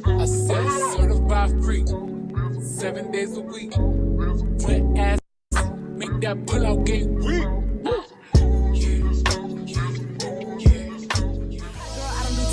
I said certified free, 7 days a week. Wet ass, make that pull out game weak.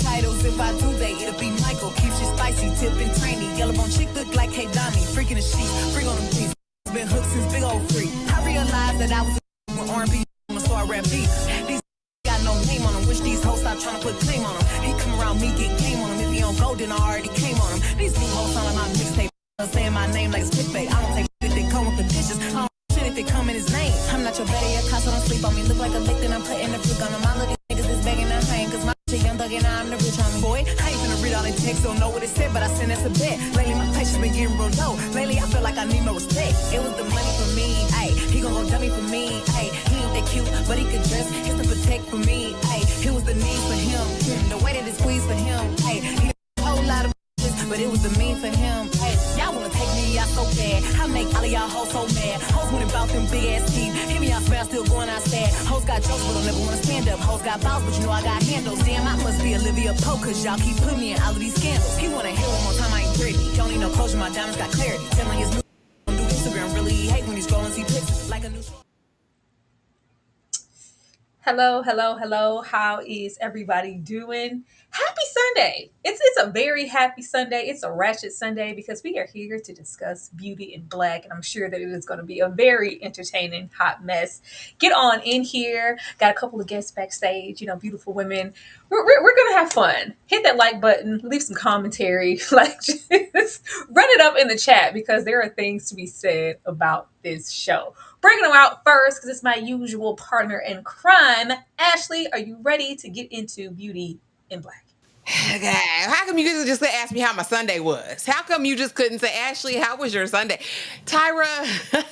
Titles, if I do they, it'll be Michael. Keeps you spicy, tipping tiny. Yellow bone chick look like Hey Donnie. Freaking the sheets, freak on them beats. Been hooked since big old free. I realized that I was with R&B, so I rap beats. These got no name on them. Wish these hoes stop trying to put claim on them. He come around me, get game on him. If he don't go, then I already came on him. These new hoes sound like my mixtape. Saying my name like it's clickbait. I don't take if they come with the dishes. I don't shit if they come in his name. I'm not your better, your cost, so don't sleep on me. Look like a lick, then I'm putting the freak on him. I look at niggas that's begging and praying, cause my shit young thug and I'm the rich homie. Boy, I ain't finna read all the text, don't know what it said, but I sent us a bet. Lately, my patience been getting real low. Lately, I feel like I need no respect. It was the money for me, ayy. He gon' go dummy for me, ayy. He ain't that cute, but he could dress. He's to protect for me, ayy. It was the need for him, the way that it squeezed for him, ayy. He a whole lot of but it was the mean for him. Hey, y'all wanna take me out so bad. I make all of y'all hoes so mad. Hoes went about them big ass teeth. Hit me out spell, still going outside. Hoes got jokes, but don't never wanna stand up. Hoes got balls, but you know I got handles. Damn, I must be Olivia Pope, cause y'all keep putting me in all of these scandals. He wanna hear one more time, I ain't pretty. Don't need no closure, my diamonds got clarity. Telling his new don't do Instagram, really hate when he's scrolling, see pics like a new show. Hello, hello, hello. How is everybody doing? Happy Sunday. It's a very happy Sunday. It's a ratchet Sunday because we are here to discuss Beauty in Black, and I'm sure that it is going to be a very entertaining hot mess. Get on in here. Got a couple of guests backstage, beautiful women. We're going to have fun. Hit that like button, leave some commentary, just run it up in the chat because there are things to be said about this show. Bringing them out first because it's my usual partner in crime. Ashley, are you ready to get into Beauty in Black? Okay. How come you couldn't just ask me how my Sunday was? How come you just couldn't say, Ashley, how was your Sunday? Tyra,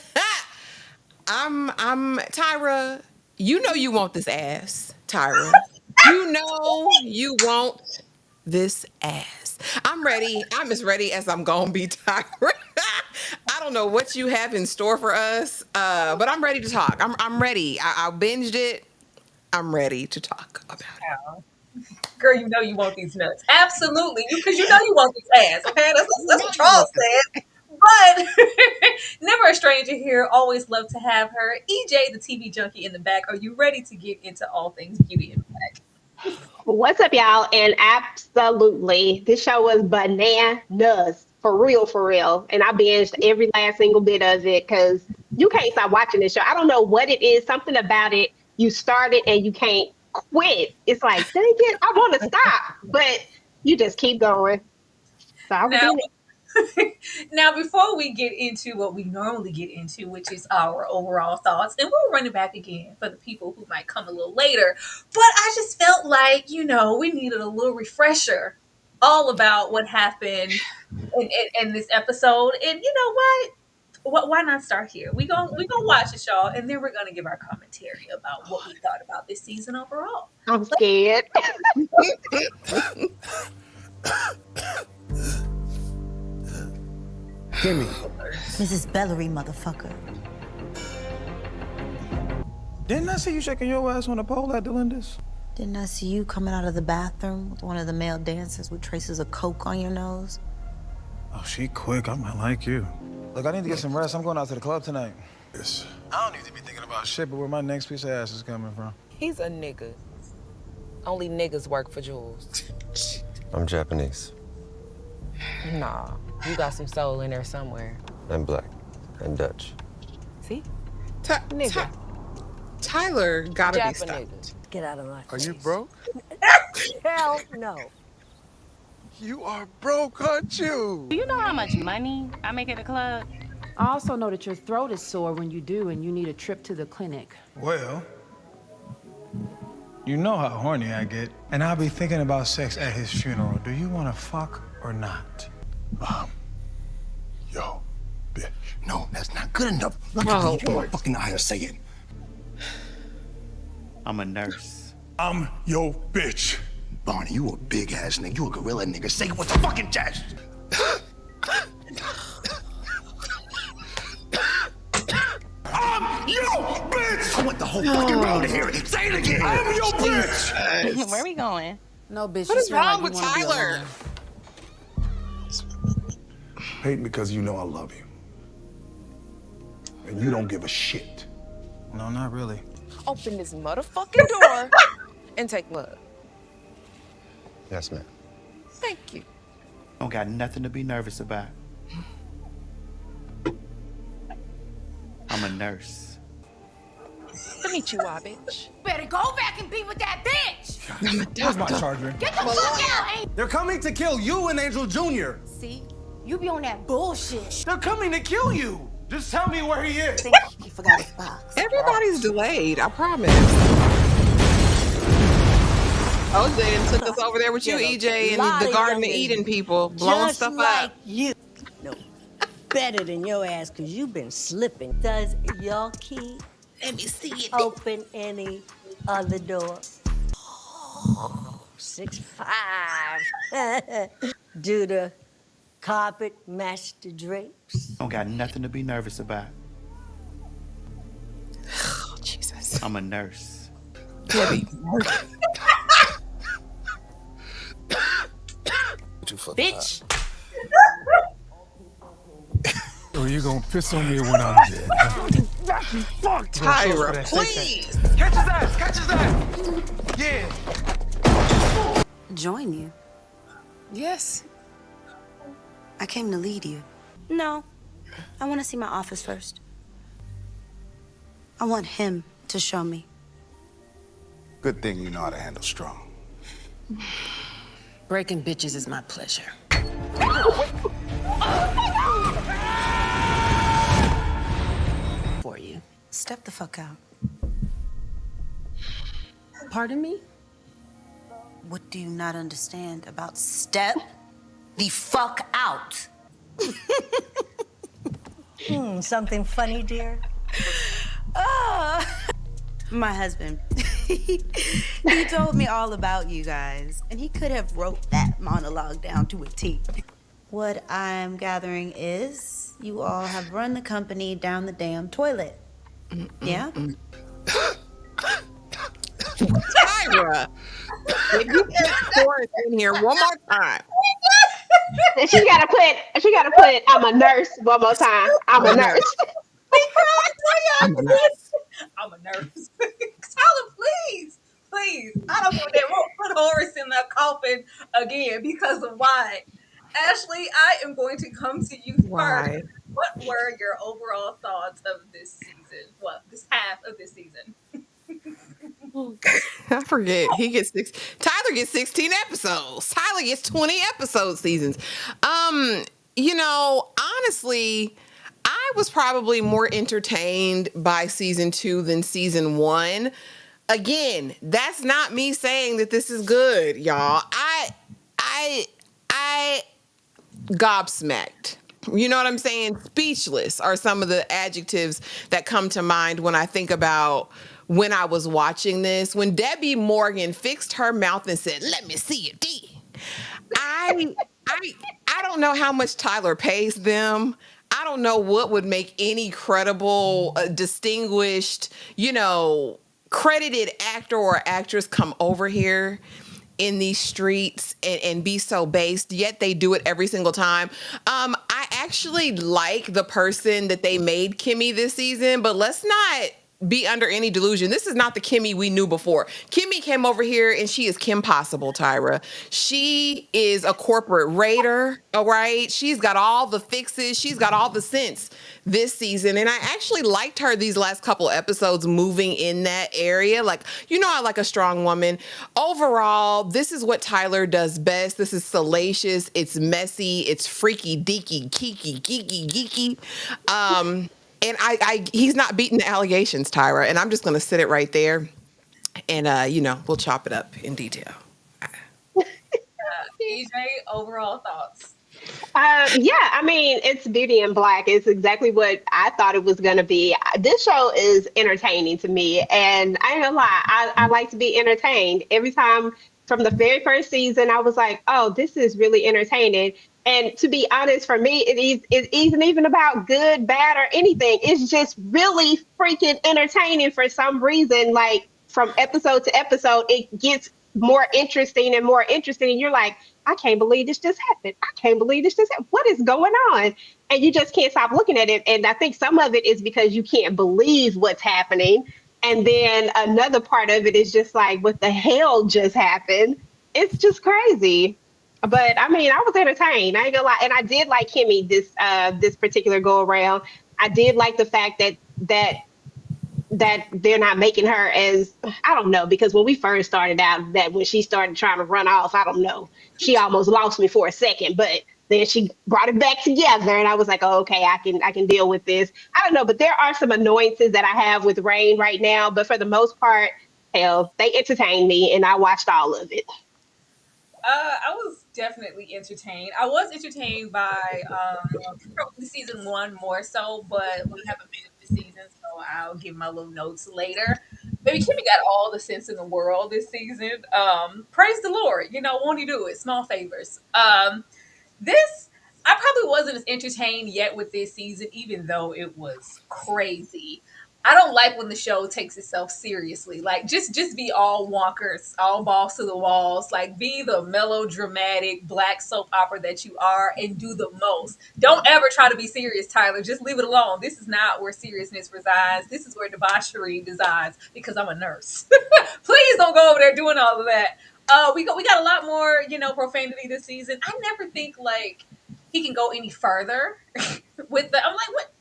I'm Tyra, you know you want this ass, Tyra. You know you want this ass. I'm ready. I'm as ready as I'm gonna be, Tyra. I don't know what you have in store for us, but I'm ready to talk. I'm ready. I binged it. I'm ready to talk about it. Girl, you know you want these nuts. Absolutely. Because you know you want this ass, okay? That's what Charles said. But never a stranger here. Always love to have her. EJ, the TV junkie in the back. Are you ready to get into all things Beauty in Black? What's up, y'all? And absolutely, this show was bananas. For real. And I binged every last single bit of it because you can't stop watching this show. I don't know what it is. Something about it. You start it and you can't quit. It's like, dang it, I want to stop. But you just keep going. So I was in it. Now, before we get into what we normally get into, which is our overall thoughts, and we'll run it back again for the people who might come a little later. But I just felt like, we needed a little refresher all about what happened in this episode. And you know what? Why not start here? We gonna watch it, y'all, and then we're gonna give our commentary about what we thought about this season overall. I'm scared. Gimme. Mrs. Bellery, motherfucker. Didn't I see you shaking your ass on the pole at Delinda's? Didn't I see you coming out of the bathroom with one of the male dancers with traces of coke on your nose? Oh, she quick. I might like you. Look, I need to get some rest. I'm going out to the club tonight. Yes. I don't need to be thinking about shit, but where my next piece of ass is coming from. He's a nigga. Only niggas work for Jules. I'm Japanese. Nah, you got some soul in there somewhere. I'm black and Dutch. See? Nigga. Tyler gotta be stopped. Nigga. Get out of my face. Are you broke? Hell no. You are broke, aren't you? Do you know how much money I make at the club? I also know that your throat is sore when you do and you need a trip to the clinic. Well, you know how horny I get, and I'll be thinking about sex at his funeral. Do you want to fuck or not? Yo, bitch. No, that's not good enough. Oh, Look my fucking eyes say it. I'm a nurse. I'm your bitch. Barney, you a big ass nigga. You a gorilla nigga. Say it with the fucking chest. I'm your bitch. I want the whole fucking road here. Say it again. I'm your bitch. Where we going? No, bitch. What you is smell wrong like with you wanna be Tyler? alone. Peyton, because you know I love you. And you don't give a shit. No, not really. Open this motherfucking door and take love. Yes, ma'am. Thank you. Don't got nothing to be nervous about. I'm a nurse. Konnichiwa, bitch. Better go back and be with that bitch. Where's my charger? Get the fuck out. They're coming to kill you and Angel Jr. See, you be on that bullshit. They're coming to kill you. Just tell me where he is. I think he forgot his box. Everybody's delayed, I promise. OJ took us over there with you, EJ, and the Garden of Eden people, blowing stuff up. You. No, better than your ass, because you've been slipping. Does your key Let me see it. open any other door? 6'5". Do the carpet match the drapes? Don't got nothing to be nervous about. Oh, Jesus. I'm a nurse. Debbie. Bitch. Or you gonna piss on me when I'm dead? Fuck, Tyra, please. Catch his ass. Catch his ass. Yeah. Join you. Yes. I came to lead you. No, I want to see my office first. I want him to show me. Good thing you know how to handle strong. Breaking bitches is my pleasure. For you. Step the fuck out. Pardon me? What do you not understand about step the fuck out? Something funny, dear? My husband. He told me all about you guys, and he could have wrote that monologue down to a T. What I'm gathering is you all have run the company down the damn toilet. Yeah? Tyra, if you put chorus in here one more time. And she gotta put I'm a nurse one more time. I'm a nurse. I'm a nurse. I'm a nurse. Tyler, please. Please. I don't want that. Won't put Horace in the coffin again because of why. Ashley, I am going to come to you first. What were your overall thoughts of this season? Well, this half of this season. I forget. Tyler gets 16 episodes. Tyler gets 20 episode seasons. Honestly, I was probably more entertained by season 2 than season 1. Again, that's not me saying that this is good, y'all. I gobsmacked. You know what I'm saying? Speechless are some of the adjectives that come to mind when I think about when I was watching this. When Debbie Morgan fixed her mouth and said, "Let me see it, D." I don't know how much Tyler pays them. I don't know what would make any credible, distinguished, credited actor or actress come over here in these streets and be so based, yet they do it every single time. I actually like the person that they made Kimmy this season, but let's not be under any delusion. This is not the Kimmy we knew before. Kimmy came over here and she is Kim Possible, Tyra. She is a corporate raider, all right? She's got all the fixes. She's got all the sense this season. And I actually liked her these last couple episodes moving in that area. I like a strong woman. Overall, this is what Tyler does best. This is salacious. It's messy. It's freaky, deaky, kiki, geeky, geeky. And he's not beating the allegations, Tyra. And I'm just going to sit it right there. And, we'll chop it up in detail. EJ, overall thoughts? It's Beauty in Black. It's exactly what I thought it was going to be. This show is entertaining to me. And I ain't gonna lie, I like to be entertained. Every time from the very first season, I was like, oh, this is really entertaining. And to be honest, for me, it isn't even about good, bad, or anything. It's just really freaking entertaining for some reason. Like from episode to episode, it gets more interesting and more interesting. And you're like, I can't believe this just happened. I can't believe this just happened. What is going on? And you just can't stop looking at it. And I think some of it is because you can't believe what's happening. And then another part of it is just like, what the hell just happened? It's just crazy. But I mean, I was entertained. I ain't gonna lie, and I did like Kimmy this particular go around. I did like the fact that they're not making her as, I don't know, because when we first started out, that when she started trying to run off, I don't know, she almost lost me for a second, but then she brought it back together, and I was like, oh, okay, I can deal with this. I don't know, but there are some annoyances that I have with Rain right now, but for the most part, hell, they entertained me, and I watched all of it. I was definitely entertained. I was entertained by probably season one more so, but we haven't been in the season, so I'll give my little notes later. Baby Kimmy got all the sense in the world this season. Praise the Lord. You know, won't he do it? Small favors. This I probably wasn't as entertained yet with this season, even though it was crazy. I don't like when the show takes itself seriously. Like just be all wonkers, all balls to the walls. Like be the melodramatic black soap opera that you are and do the most. Don't ever try to be serious, Tyler. Just leave it alone. This is not where seriousness resides. This is where debauchery resides because I'm a nurse. Please don't go over there doing all of that. We got a lot more, profanity this season. I never think like he can go any further with the. I'm like, what?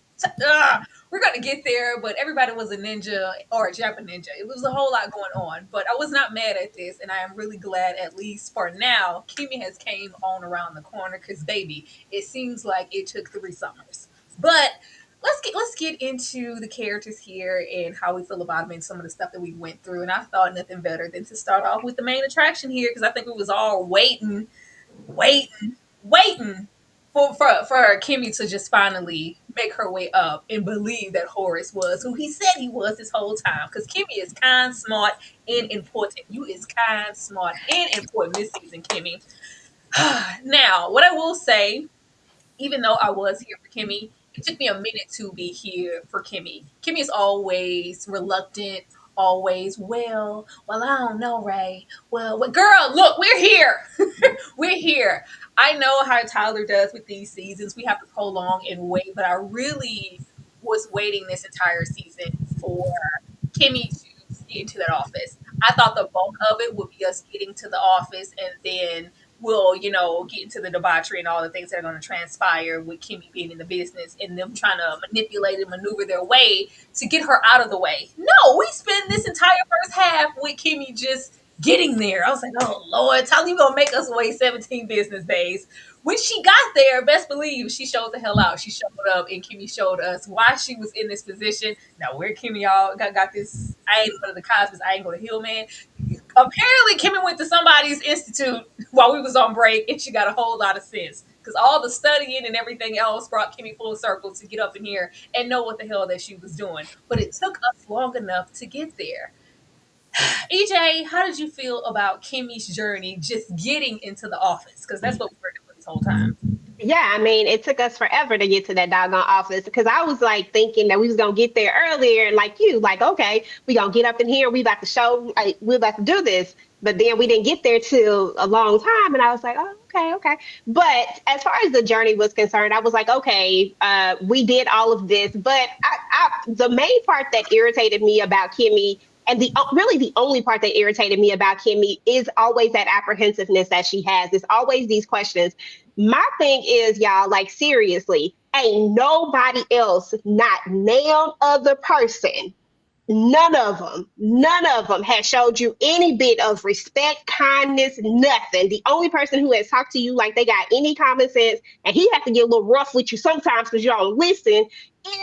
We're gonna get there, but everybody was a ninja or a Japanese ninja. It was a whole lot going on, but I was not mad at this, and I am really glad, at least for now, Kimi has came on around the corner. Because baby, it seems like it took 3 summers, but. Let's get into the characters here and how we feel about them and some of the stuff that we went through. And I thought nothing better than to start off with the main attraction here because I think we was all waiting for Kimmy to just finally make her way up and believe that Horace was who he said he was this whole time. Because Kimmy is kind, smart, and important. You is kind, smart, and important this season, Kimmy. Now, what I will say, even though I was here for Kimmy, it took me a minute to be here for Kimmy. Kimmy is always reluctant, always, well, I don't know, Ray. Well, girl, look, we're here. We're here. I know how Tyler does with these seasons. We have to prolong and wait, but I really was waiting this entire season for Kimmy to get into that office. I thought the bulk of it would be us getting to the office and then we'll, get into the debauchery and all the things that are going to transpire with Kimmy being in the business and them trying to manipulate and maneuver their way to get her out of the way. No, we spend this entire first half with Kimmy just getting there. I was like, oh Lord, Tyler, you gonna make us wait 17 business days. When she got there, best believe she showed the hell out. She showed up and Kimmy showed us why she was in this position. Now where Kimmy y'all got this, I ain't going to the Cosmos, I ain't going to Hillman. Apparently Kimmy went to somebody's institute while we was on break and she got a whole lot of sense. Because all the studying and everything else brought Kimmy full circle to get up in here and know what the hell that she was doing. But it took us long enough to get there. EJ, how did you feel about Kimmy's journey just getting into the office? Because that's what we were doing this whole time. Yeah, I mean, it took us forever to get to that doggone office because I was like thinking that we was gonna get there earlier, and like you, like, okay, we gonna get up in here, we about to show, like, we about to do this, but then we didn't get there till a long time, and I was like, oh, okay, okay. But as far as the journey was concerned, I was like, okay, we did all of this, but the main part that irritated me about Kimmy. And really the only part that irritated me about Kimmy is always that apprehensiveness that she has. It's always these questions. My thing is, y'all, like seriously, ain't nobody else, not nail other person, none of them has showed you any bit of respect, kindness, nothing. The only person who has talked to you like they got any common sense, and he has to get a little rough with you sometimes because you don't listen,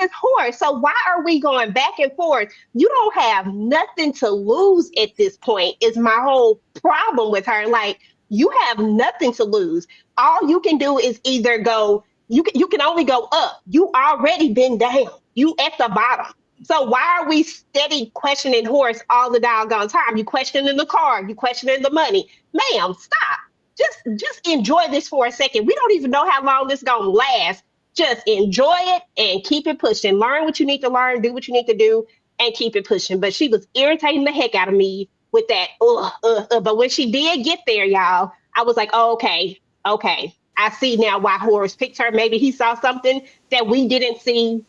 is Horace. So why are we going back and forth? You don't have nothing to lose at this point, is my whole problem with her. Like, you have nothing to lose. All you can do is either go, you can only go up. You already been down. You at the bottom. So why are we steady questioning Horace all the doggone time? You questioning the car, you questioning the money. Ma'am, stop. Just enjoy this for a second. We don't even know how long this gonna last. Just enjoy it and keep it pushing. Learn what you need to learn, do what you need to do, and keep it pushing. But she was irritating the heck out of me with that. But when she did get there, y'all, I was like, oh, okay, okay. I see now why Horace picked her. Maybe he saw something that we didn't see,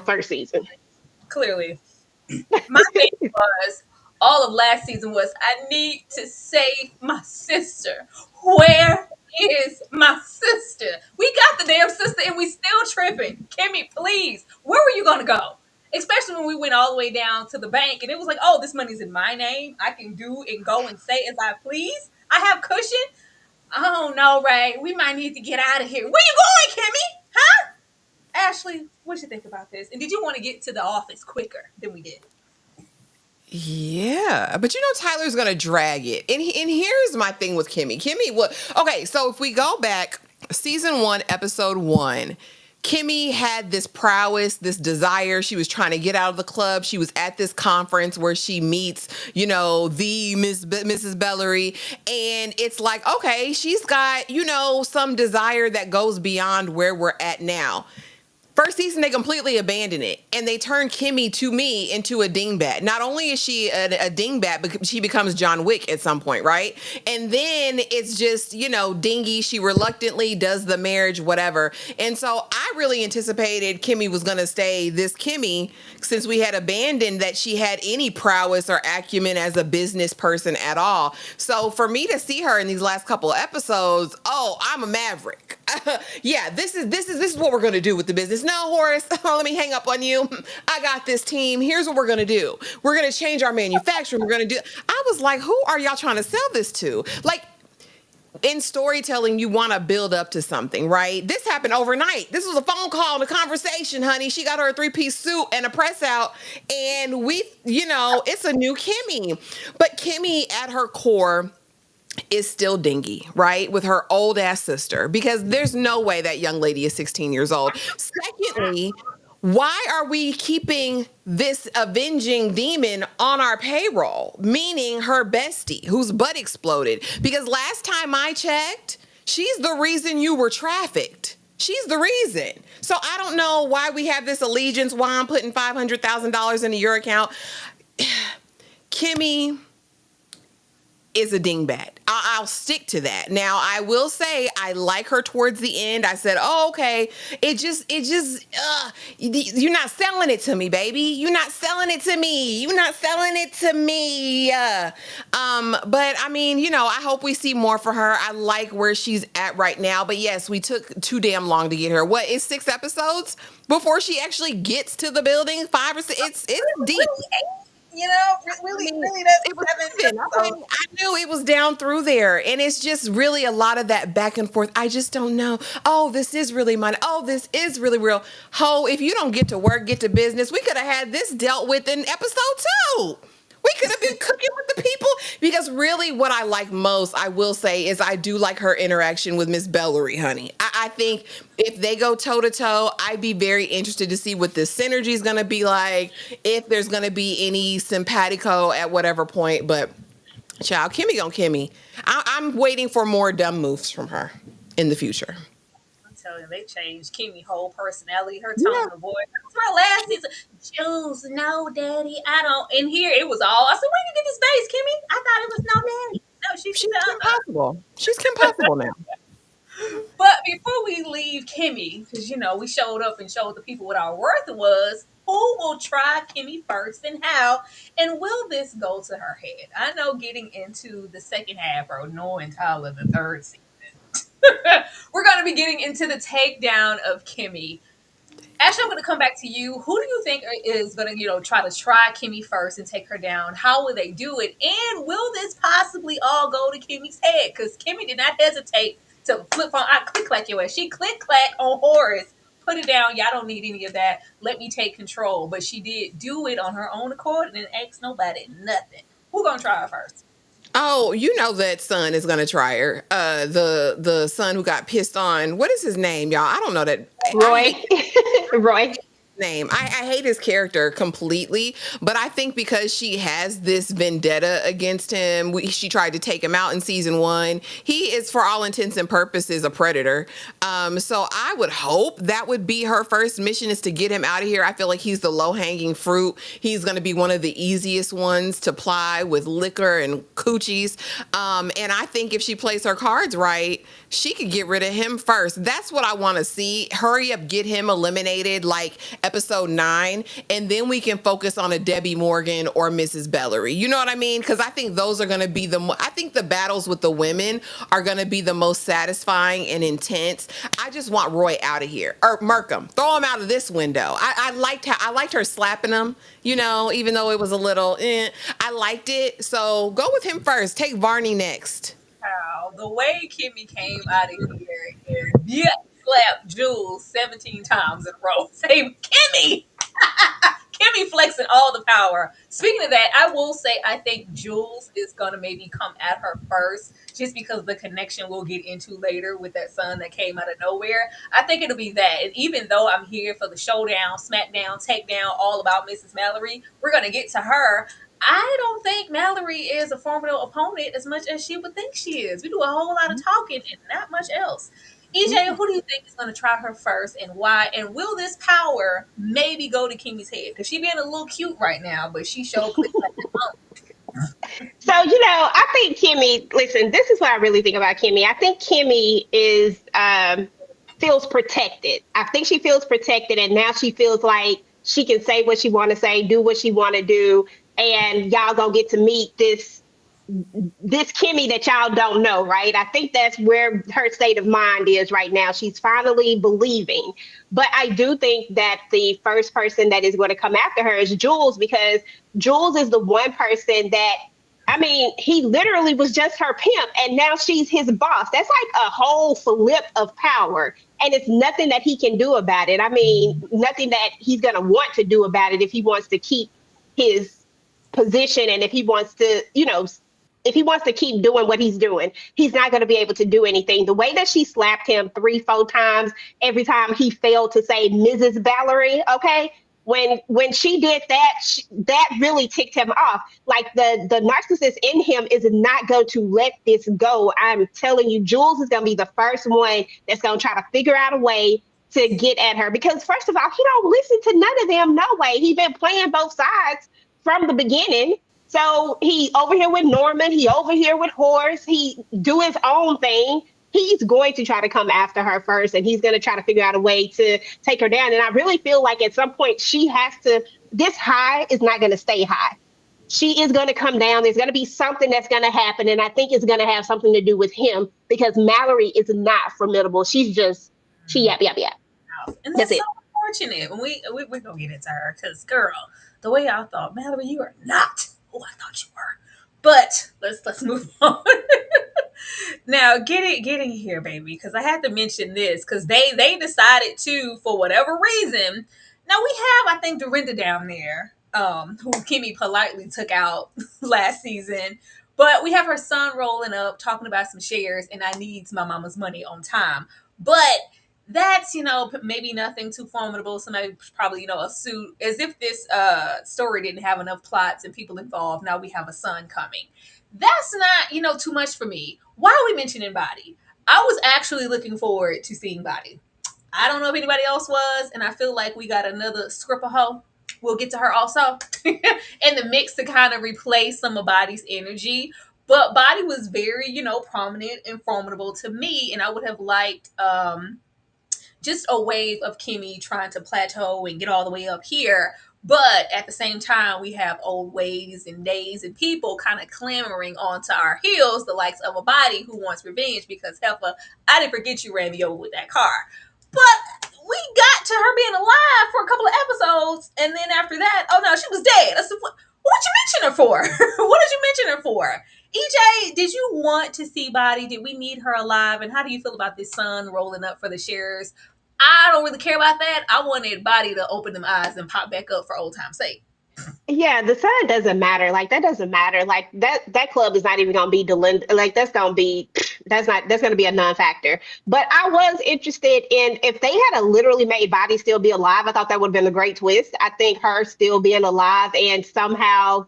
first season. Clearly. My thing was all of last season was I need to save my sister. Where is my sister? We got the damn sister and we still tripping. Kimmy, please. Where were you gonna go? Especially when we went all the way down to the bank and it was like, oh, this money's in my name. I can do and go and say as I please. I have cushion. Oh no, Ray. We might need to get out of here. Where you going, Kimmy? Huh? Ashley, what you think about this? And did you want to get to the office quicker than we did? Yeah, but Tyler's gonna drag it, and here's my thing with Kimmy. Kimmy, what? Okay, so if we go back, season 1, episode 1, Kimmy had this prowess, this desire. She was trying to get out of the club. She was at this conference where she meets, the Mrs. Bellery, and it's like, okay, she's got, some desire that goes beyond where we're at now. First season, they completely abandon it, and they turn Kimmy, to me, into a dingbat. Not only is she a dingbat, but she becomes John Wick at some point, right? And then it's just, dingy. She reluctantly does the marriage, whatever. And so I really anticipated Kimmy was going to stay this Kimmy, since we had abandoned that she had any prowess or acumen as a business person at all. So for me to see her in these last couple of episodes, oh, I'm a maverick. Yeah, this is what we're going to do with the business. No, Horace, let me hang up on you. I got this team. Here's what we're going to do. We're going to change our manufacturing. We're going to do. I was like, who are y'all trying to sell this to? Like, in storytelling, you want to build up to something, right? This happened overnight. This was a phone call and a conversation, honey. She got her a 3-piece suit and a press out, and it's a new Kimmy. But Kimmy, at her core, is still dingy, right? With her old ass sister, because there's no way that young lady is 16 years old. Secondly, why are we keeping this avenging demon on our payroll? Meaning her bestie, whose butt exploded. Because last time I checked, she's the reason you were trafficked. She's the reason. So I don't know why we have this allegiance, why I'm putting $500,000 into your account. Kimmy is a dingbat. I'll stick to that. Now, I will say I like her towards the end. I said, oh, okay. You're not selling it to me, baby. You're not selling it to me. You're not selling it to me. But I mean, I hope we see more for her. I like where she's at right now. But yes, we took too damn long to get her. What is 6 episodes before she actually gets to the building? 5 or 6? It's deep. Really, that's it was 7. I knew it was down through there. And it's just really a lot of that back and forth. I just don't know. Oh, this is really mine. Oh, this is really real. Ho, if you don't get to work, get to business, we could have had this dealt with in episode 2. We could have been cooking with the people, because really what I like most, I will say, is I do like her interaction with Miss Bellery, honey. I think if they go toe to toe, I'd be very interested to see what the synergy is going to be like, if there's going to be any simpatico at whatever point. But child, Kimmy gon' Kimmy. I'm waiting for more dumb moves from her in the future. Telling they changed Kimmy's whole personality, her tone of voice. That's my last season. Jules, no, Daddy, I don't. And here it was all. I said, where you get this face, Kimmy? I thought it was no Daddy. No, she's Kim Possible. She's Kim Possible now. But before we leave Kimmy, because we showed up and showed the people what our worth was. Who will try Kimmy first and how? And will this go to her head? I know getting into the second half or knowing Tyler the third season. We're going to be getting into the takedown of Kimmy. Ashley, I'm going to come back to you. Who do you think is going to, try Kimmy first and take her down? How will they do it? And will this possibly all go to Kimmy's head? Because Kimmy did not hesitate to flip on, I click-clack your ass. She click-clack on Horace. Put it down. Y'all don't need any of that. Let me take control. But she did do it on her own accord and didn't ask nobody nothing. Who's going to try her first? Oh, that son is gonna try her. The son who got pissed on. What is his name, y'all? I don't know that. Roy. Roy. name. I hate his character completely, but I think because she has this vendetta against him, she tried to take him out in season 1. He is, for all intents and purposes, a predator. So I would hope that would be her first mission, is to get him out of here. I feel like he's the low-hanging fruit. He's going to be one of the easiest ones to ply with liquor and coochies. And I think if she plays her cards right, she could get rid of him first. That's what I want to see. Hurry up, get him eliminated, like episode 9, and then we can focus on a Debbie Morgan or Mrs. Bellery. You know what I mean? Because I think those are going to be I think the battles with the women are going to be the most satisfying and intense. I just want Roy out of here, or Markham. Throw him out of this window. I liked her slapping him. You know, even though it was a little, I liked it. So go with him first. Take Varney next. Wow, the way Kimmy came out of here and slapped Jules 17 times in a row. Say, Kimmy! Kimmy flexing all the power. Speaking of that, I will say I think Jules is going to maybe come at her first, just because of the connection we'll get into later with that son that came out of nowhere. I think it'll be that. And even though I'm here for the showdown, smackdown, takedown, all about Mrs. Mallory, we're going to get to her. I don't think Mallory is a formidable opponent as much as she would think she is. We do a whole lot of talking and not much else. EJ, who do you think is going to try her first, and why? And will this power maybe go to Kimmy's head? Because she being a little cute right now, but she showed clicks like that phone. So, I think Kimmy, listen, this is what I really think about Kimmy. I think Kimmy feels protected. I think she feels protected, and now she feels like she can say what she want to say, do what she want to do, and y'all gonna get to meet this Kimmy that y'all don't know, right? I think that's where her state of mind is right now. She's finally believing. But I do think that the first person that is going to come after her is Jules, because Jules is the one person that, I mean, he literally was just her pimp, and now she's his boss. That's like a whole flip of power. And it's nothing that he can do about it. I mean, nothing that he's going to want to do about it if he wants to keep his position, and if he wants to, if he wants to keep doing what he's doing, he's not going to be able to do anything. The way that she slapped him 3-4 times every time he failed to say Mrs. Valerie, okay? When she did that, that really ticked him off. Like the narcissist in him is not going to let this go. I'm telling you, Jules is going to be the first one that's going to try to figure out a way to get at her. Because first of all, he don't listen to none of them. No way. He's been playing both sides from the beginning. So he over here with Norman, he over here with Horace, he do his own thing. He's going to try to come after her first, and he's going to try to figure out a way to take her down. And I really feel like at some point she has to, this high is not going to stay high. She is going to come down. There's going to be something that's going to happen. And I think it's going to have something to do with him, because Mallory is not formidable. She's just, yap. And that's so unfortunate. When we're going to get into her, because girl, the way I thought, Mallory, you are not who I thought you were. But let's move on. Now, getting here, baby, because I had to mention this, because they decided to, for whatever reason. Now we have, I think, Dorinda down there, who Kimmy politely took out last season. But we have her son rolling up, talking about some shares, and I needs my mama's money on time. But that's, maybe nothing too formidable. Somebody probably, a suit, as if this story didn't have enough plots and people involved. Now we have a son coming. That's not, too much for me. Why are we mentioning Body? I was actually looking forward to seeing Body. I don't know if anybody else was, and I feel like we got another scripper hoe. We'll get to her also in the mix to kind of replace some of Body's energy. But Body was very, prominent and formidable to me, and I would have liked just a wave of Kimmy trying to plateau and get all the way up here. But at the same time, we have old ways and days and people kind of clamoring onto our heels, the likes of a Body who wants revenge because Heffa, I didn't forget you ran me over with that car. But we got to her being alive for a couple of episodes, and then after that, oh no, she was dead. I said, what did you mention her for? What did you mention her for? EJ, did you want to see Body? Did we need her alive? And how do you feel about this son rolling up for the shares? I don't really care about that. I wanted Body to open them eyes and pop back up for old time's sake. Yeah, the sign doesn't matter. Like that doesn't matter. Like that club is not even gonna be like that's gonna be a non-factor. But I was interested in if they had a literally made Body still be alive. I thought that would have been a great twist. I think her still being alive and somehow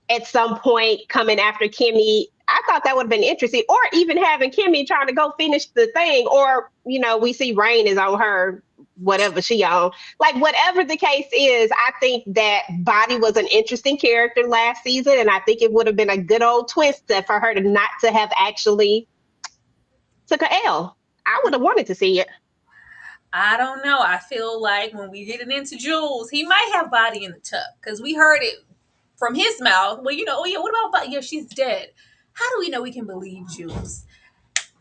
at some point coming after Kimmy. I thought that would have been interesting, or even having Kimmy trying to go finish the thing, or we see Rain is on her, whatever she on. Like whatever the case is, I think that Body was an interesting character last season, and I think it would have been a good old twist for her to not to have actually took a L. I would have wanted to see it. I don't know. I feel like when we get it into Jules, he might have Body in the tub because we heard it from his mouth. Well, oh yeah, what about Body? Yeah, she's dead. How do we know we can believe Jules?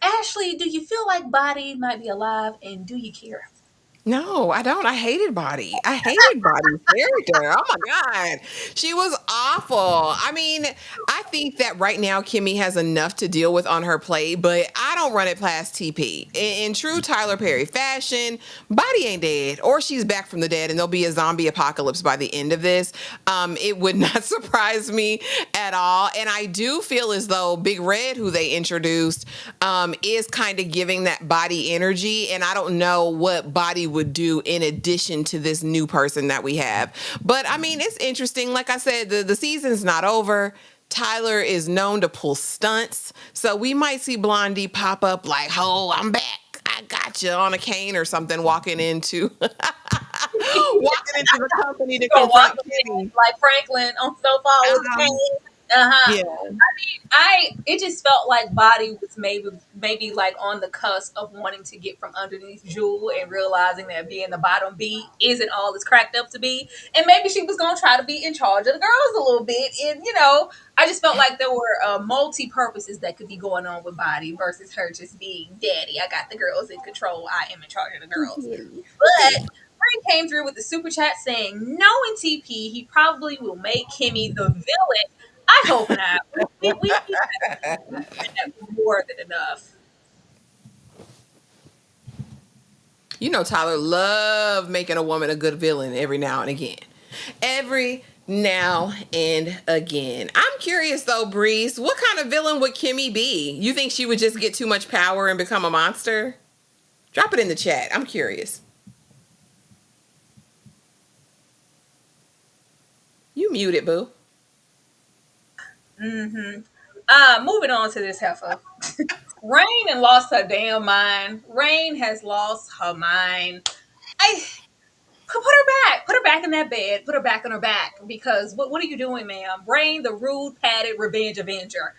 Ashley, do you feel like Body might be alive, and do you care? No, I don't. I hated Body. I hated Body's character. Oh my God. She was awful. I mean, I think that right now Kimmy has enough to deal with on her plate, but I don't run it past TP. In true Tyler Perry fashion, Body ain't dead, or she's back from the dead, and there'll be a zombie apocalypse by the end of this. It would not surprise me at all. And I do feel as though Big Red, who they introduced, is kind of giving that Body energy, and I don't know what Body would do in addition to this new person that we have. But I mean, it's interesting. Like I said, the season's not over. Tyler is known to pull stunts, so we might see Blondie pop up like, "Oh, I'm back. I got you," on a cane or something, walking into the company to confront Kenny. Like Franklin on snowfall with the cane. Yeah. I it just felt like Body was maybe like on the cusp of wanting to get from underneath Jewel and realizing that being the bottom B isn't all it's cracked up to be. And maybe she was gonna try to be in charge of the girls a little bit. And I just felt like there were multi purposes that could be going on with Body versus her just being daddy. I got the girls in control. I am in charge of the girls. But Frank came through with the super chat saying, knowing TP, he probably will make Kimmy the villain. I hope not. We have more than enough. Tyler loved making a woman a good villain every now and again. Every now and again. I'm curious though, Breeze, what kind of villain would Kimmy be? You think she would just get too much power and become a monster? Drop it in the chat. I'm curious. You muted, boo. Moving on to this heifer. Rain and lost her damn mind. Rain has lost her mind. I put her back. Put her back in that bed. Put her back on her back. Because what are you doing, ma'am? Rain, the rude, padded revenge avenger.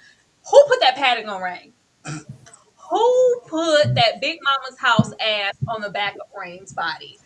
Who put that padding on Rain? Who put that Big Mama's house ass on the back of Rain's body?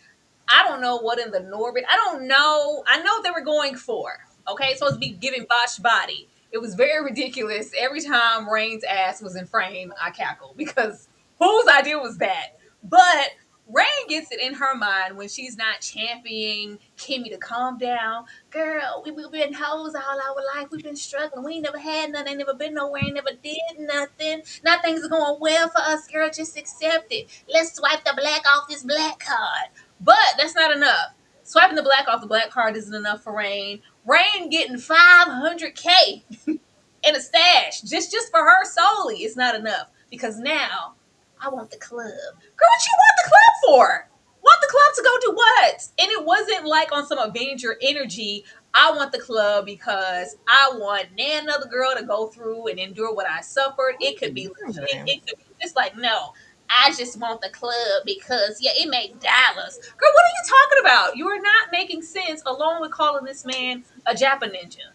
I don't know what in the Norbit. I don't know. I know they were going for. Okay, it's supposed to be giving botched body. It was very ridiculous. Every time Rain's ass was in frame, I cackled because whose idea was that? But Rain gets it in her mind when she's not championing Kimmy to calm down. Girl, we've been hoes all our life. We've been struggling. We ain't never had nothing. Ain't never been nowhere. Ain't never did nothing. Now things are going well for us, girl. Just accept it. Let's swipe the black off this black card. But that's not enough. Swiping the black off the black card isn't enough for Rain. Rain getting $500K in a stash just for her solely is not enough because now I want the club. Girl, what you want the club for? Want the club to go do what? And it wasn't like on some Avenger energy. I want the club because I want another girl to go through and endure what I suffered. It could be legit. It could be just like, no, I just want the club because, yeah, it made dollars. Girl, what are you talking about? You are not making sense along with calling this man a Japa ninja.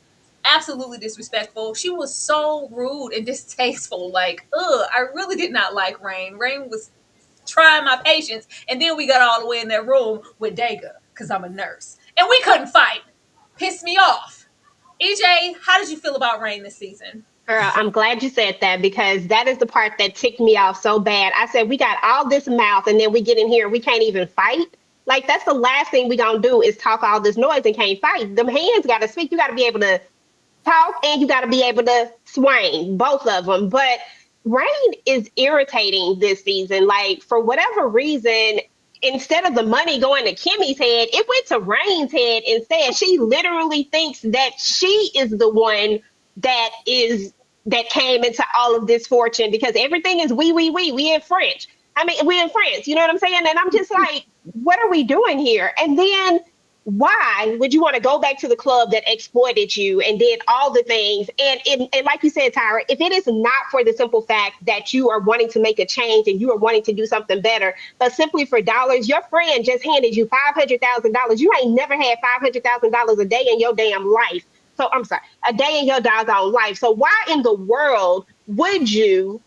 Absolutely disrespectful. She was so rude and distasteful. Like, I really did not like Rain. Rain was trying my patience. And then we got all the way in that room with Dega because I'm a nurse. And we couldn't fight. Pissed me off. EJ, how did you feel about Rain this season? Girl, I'm glad you said that because that is the part that ticked me off so bad. I said, we got all this mouth and then we get in here and we can't even fight. Like, that's the last thing we gonna do is talk all this noise and can't fight. Them hands gotta speak. You gotta be able to talk and you gotta be able to swing, both of them. But Rain is irritating this season. Like, for whatever reason, instead of the money going to Kimmy's head, it went to Rain's head instead. She literally thinks that she is the one that came into all of this fortune because everything is we in French. I mean, we in France, you know what I'm saying? And I'm just like, what are we doing here? And then why would you want to go back to the club that exploited you and did all the things? And like you said, Tyra, if it is not for the simple fact that you are wanting to make a change and you are wanting to do something better, but simply for dollars, your friend just handed you $500,000. You ain't never had $500,000 a day in your damn life. So I'm sorry, a day in your doggone life. So why in the world would you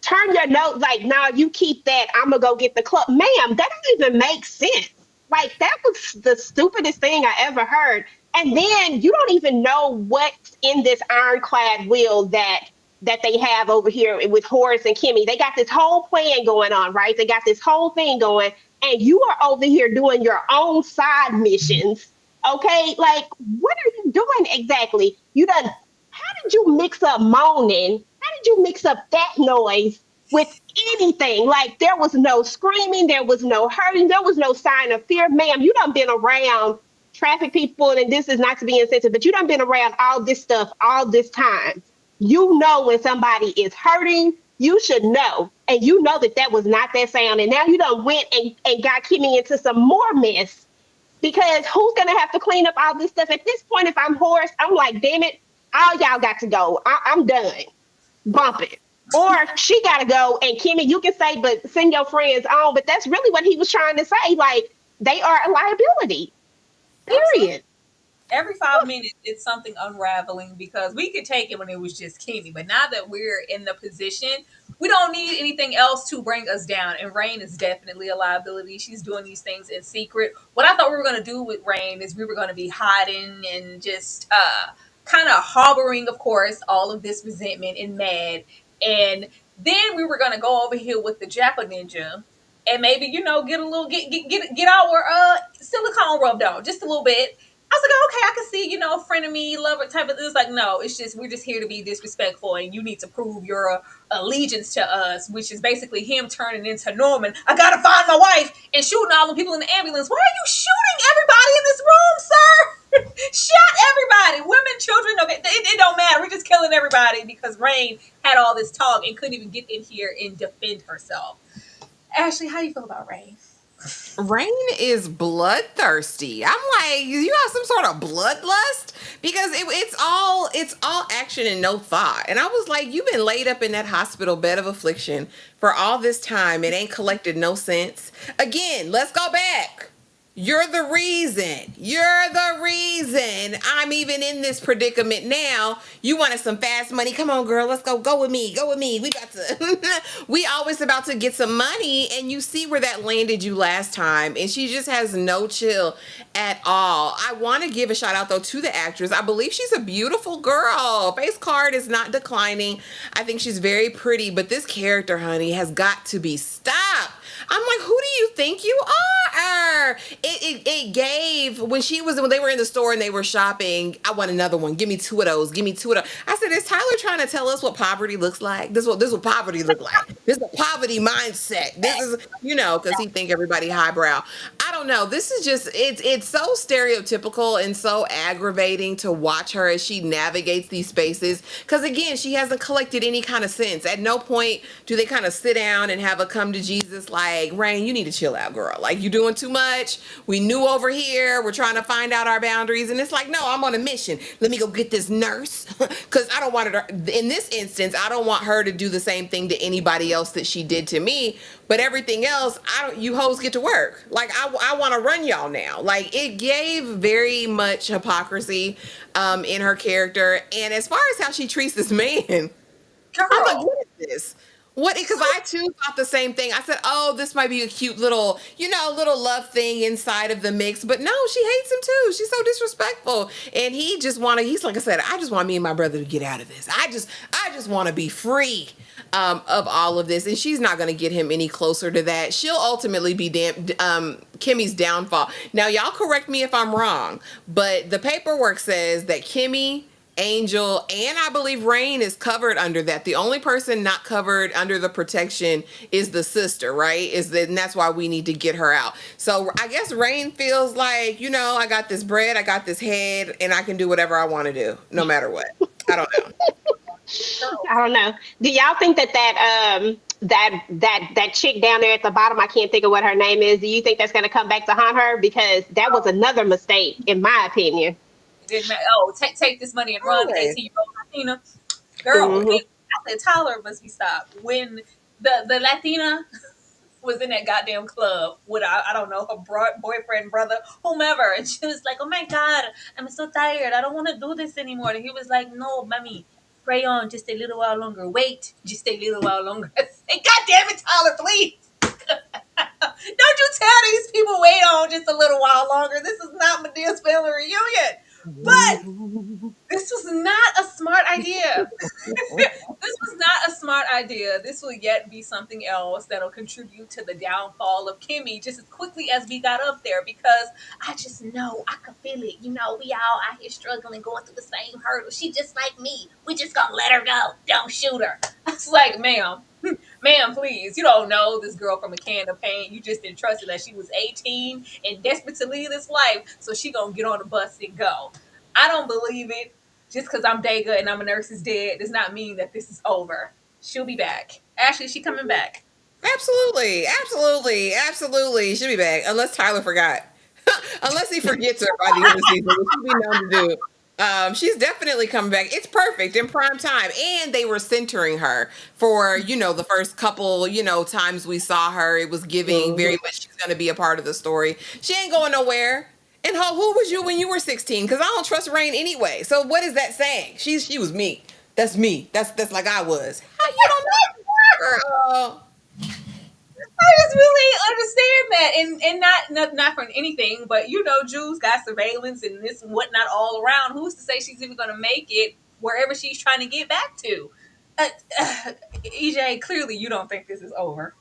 turn your nose like, nah, you keep that. I'm gonna go get the club. Ma'am, that don't even make sense. Like that was the stupidest thing I ever heard. And then you don't even know what's in this ironclad will that they have over here with Horace and Kimmy. They got this whole plan going on, right? They got this whole thing going, and you are over here doing your own side missions. Okay, like what are you doing exactly? You done? How did you mix up moaning? How did you mix up that noise with anything? Like there was no screaming, there was no hurting, there was no sign of fear. Ma'am, you done been around traffic people, and this is not to be insensitive, but you done been around all this stuff all this time. You know when somebody is hurting, you should know. And you know that that was not that sound. And now you done went and got Kimmy into some more mess because who's going to have to clean up all this stuff? At this point, if I'm Horace, I'm like, damn it, all y'all got to go. I'm done. Bump it. Or she got to go. And Kimmy, you can say, but send your friends on. But that's really what he was trying to say. Like, they are a liability. Period. Every 5 minutes it's something unraveling because we could take it when it was just Kimmy, but now that we're in the position, we don't need anything else to bring us down. And Rain is definitely a liability. She's doing these things in secret. What I thought we were going to do with Rain is we were going to be hiding and just kind of harboring, of course, all of this resentment and mad. And then we were going to go over here with the Jackal Ninja and maybe, get a little, get our silicone rubbed on just a little bit. I was like, okay, I can see, frenemy, lover type of. It's like, no, it's just we're just here to be disrespectful, and you need to prove your allegiance to us, which is basically him turning into Norman. I gotta find my wife and shooting all the people in the ambulance. Why are you shooting everybody in this room, sir? Shot everybody, women, children. Okay, it don't matter. We're just killing everybody because Rain had all this talk and couldn't even get in here and defend herself. Ashley, how do you feel about Rain? Rain is bloodthirsty. I'm like, you have some sort of bloodlust because it's all action and no thought. And I was like, you've been laid up in that hospital bed of affliction for all this time. It ain't collected no sense. Again, let's go back. You're the reason. You're the reason I'm even in this predicament now. You wanted some fast money. Come on, girl. Let's go. Go with me. Go with me. We got to. We always about to get some money, and you see where that landed you last time. And she just has no chill at all. I want to give a shout out though to the actress. I believe she's a beautiful girl. Face card is not declining. I think she's very pretty, but this character, honey, has got to be stopped. I'm like, who do you think you are? It gave when they were in the store and they were shopping. I want another one. Give me two of those. Give me two of those. I said, is Tyler trying to tell us what poverty looks like? This is what poverty look like. This is a poverty mindset. This is because he think everybody highbrow. I don't know. This is just it's so stereotypical and so aggravating to watch her as she navigates these spaces. Because again, she hasn't collected any kind of sense. At no point do they kind of sit down and have a come to Jesus like, Rain, you need to chill out, girl. Like, you're doing too much. We knew over here. We're trying to find out our boundaries. And it's like, no, I'm on a mission. Let me go get this nurse. Because I don't want her, in this instance, I don't want her to do the same thing to anybody else that she did to me. But everything else, you hoes get to work. Like, I want to run y'all now. Like, it gave very much hypocrisy in her character. And as far as how she treats this man, girl, I'm like, what is this? What? Because I too thought the same thing. I said, "Oh, this might be a cute little, little love thing inside of the mix." But no, she hates him too. She's so disrespectful, and he's like I said, I just want me and my brother to get out of this. I just want to be free of all of this, and she's not going to get him any closer to that. She'll ultimately be Kimmy's downfall. Now, y'all correct me if I'm wrong, but the paperwork says that Kimmy Angel, and I believe Rain is covered under that. The only person not covered under the protection is the sister, right? And that's why we need to get her out. So I guess Rain feels like, I got this bread, I got this head, and I can do whatever I want to do, no matter what. I don't know. I don't know. Do y'all think that chick down there at the bottom, I can't think of what her name is. Do you think that's going to come back to haunt her? Because that was another mistake, in my opinion. Didn't matter. Oh, take this money and run, Always. 18-year-old Latina. Girl, Mhm. I said Tyler must be stopped. When the Latina was in that goddamn club with I don't know, her boyfriend, brother, whomever, and she was like, "Oh my god, I'm so tired. I don't want to do this anymore." And he was like, "No, mommy, pray on just a little while longer. Wait, just a little while longer." And God damn it, Tyler, please. Don't you tell these people wait on just a little while longer. This is not Medea's family reunion. But this was not a smart idea. This was not a smart idea. This will yet be something else that'll contribute to the downfall of Kimmy just as quickly as we got up there, because I just know I could feel it. We all out here struggling, going through the same hurdle. She just like me. We just gonna let her go. Don't shoot her. I was like, ma'am, ma'am, please. You don't know this girl from a can of paint. You just entrusted that she was 18 and desperate to leave this life, so she gonna get on the bus and go. I don't believe it. Just because I'm Dega and I'm a nurse is dead does not mean that this is over. She'll be back. Ashley, she coming back. Absolutely, absolutely, absolutely. She'll be back, unless Tyler forgot. Unless he forgets her by the end of the season, which he'll be known to do. She's definitely coming back. It's perfect in prime time, and they were centering her for the first couple times we saw her. It was giving very much she's going to be a part of the story. She ain't going nowhere. And who was you when you were 16? Because I don't trust Rain anyway. So what is that saying? She was me. That's me. That's like I was. How you don't know, girl? I just really understand that, and not for anything, but Jules got surveillance and this and whatnot all around. Who's to say she's even going to make it wherever she's trying to get back to? EJ, clearly you don't think this is over.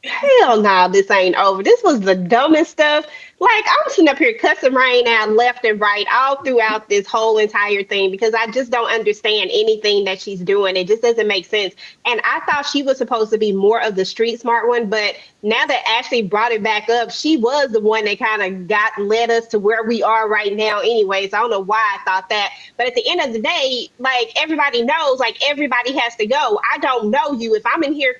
Hell no, this ain't over. This was the dumbest stuff. Like, I'm sitting up here cussing Rain out left and right all throughout this whole entire thing because I just don't understand anything that she's doing. It just doesn't make sense. And I thought she was supposed to be more of the street smart one, but now that Ashley brought it back up, she was the one that kind of led us to where we are right now anyways. I don't know why I thought that. But at the end of the day, like, everybody knows, like, everybody has to go. I don't know you. If I'm in here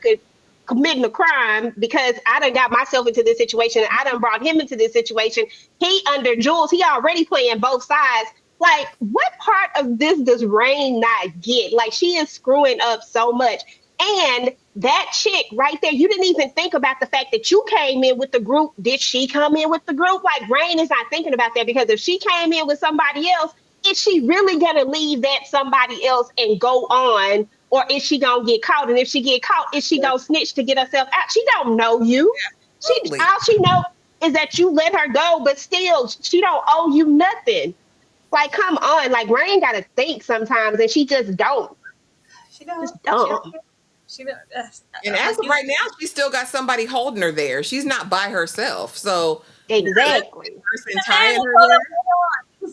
committing a crime because I done got myself into this situation. I done brought him into this situation. He under Jules, he already playing both sides. Like, what part of this does Rain not get? Like, she is screwing up so much. And that chick right there, you didn't even think about the fact that you came in with the group. Did she come in with the group? Like, Rain is not thinking about that because if she came in with somebody else, is she really gonna leave that somebody else and go on, or is she gonna get caught? And if she get caught, is she gonna snitch to get herself out? She don't know you. Absolutely. All she know is that you let her go, but still, she don't owe you nothing. Like, come on, like, Rain gotta think sometimes, and she just don't. She don't. Just dumb. She don't. And as of right now, she's still got somebody holding her there. She's not by herself. So Exactly. person tying her there.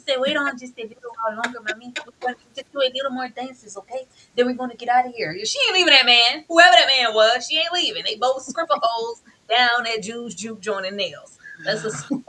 Say, wait on just a little while longer, mommy. We're going to just do a little more dances, okay? Then we're going to get out of here. She ain't leaving that man. Whoever that man was, she ain't leaving. They both scribble holes down at Juice Juke joining nails. That's a What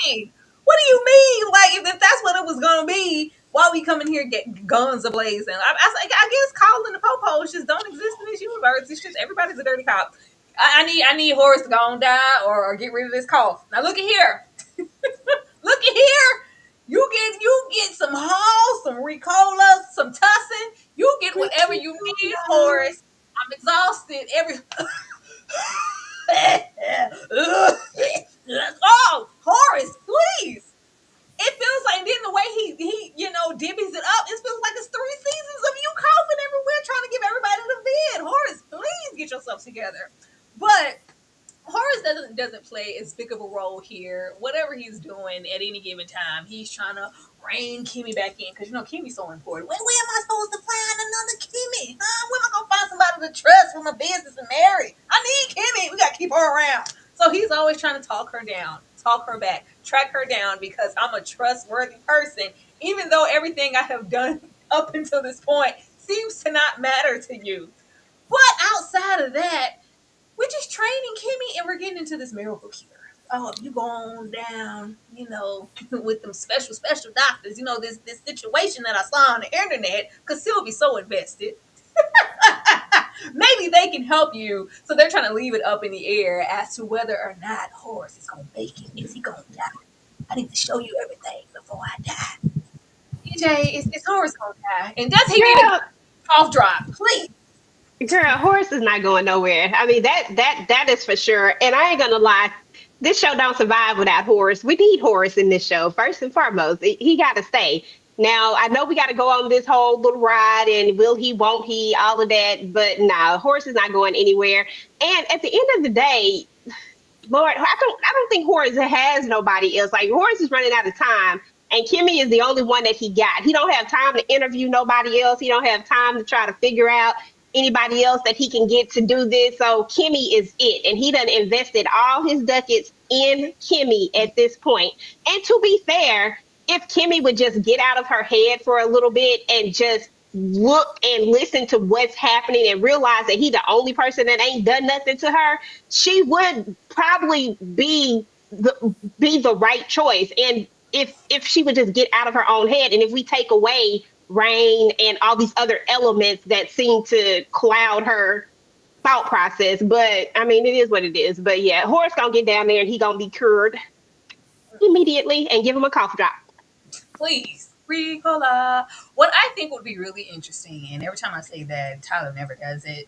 do you mean? Like, if that's what it was going to be, why we come in here and get guns ablazing? I guess calling the popos just don't exist in this universe. It's just everybody's a dirty cop. I need Horace to go and die or get rid of this cough. Now look at here. Look at here. You get some Hall, some Ricola, some Tussin. You get whatever you need, Horace. I'm exhausted. Oh, Horace, please. It feels like then the way he divvies it up, it feels like it's 3 seasons of you coughing everywhere trying to give everybody the vid. Horace, please get yourself together. But Horace doesn't play as big of a role here. Whatever he's doing at any given time, he's trying to rein Kimmy back in because Kimmy's so important. Where am I supposed to find another Kimmy? Where am I gonna find somebody to trust for my business and marry? I need Kimmy. We gotta keep her around. So he's always trying to talk her down, talk her back, track her down because I'm a trustworthy person even though everything I have done up until this point seems to not matter to you. But outside of that, we're just training Kimmy and we're getting into this miracle cure. Oh, if you go on down, with them special doctors, this situation that I saw on the internet, because Sylvie's so invested. Maybe they can help you. So they're trying to leave it up in the air as to whether or not Horace is gonna make it. Is he gonna die? I need to show you everything before I die. DJ, is Horace gonna die? And does he need a Girl, cough drop? Please. girl, Horace is not going nowhere. I mean, that is for sure. And I ain't gonna lie, this show don't survive without Horace. We need Horace in this show first and foremost. He got to stay. Now I know we got to go on this whole little ride, and will he, won't he, all of that. But no, Horace is not going anywhere. And at the end of the day, Lord, I don't think Horace has nobody else. Like Horace is running out of time, and Kimmy is the only one that he got. He don't have time to interview nobody else. He don't have time to try to figure out anybody else that he can get to do this. So Kimmy is it, and he done invested all his ducats in Kimmy at this point. And to be fair, if Kimmy would just get out of her head for a little bit and just look and listen to what's happening and realize that he the only person that ain't done nothing to her, she would probably be the right choice. And if she would just get out of her own head, and if we take away Rain and all these other elements that seem to cloud her thought process. But I mean, it is what it is. But yeah, Horace gonna get down there and he gonna be cured immediately and give him a cough drop. Please. Ricola. What I think would be really interesting, and every time I say that, Tyler never does it,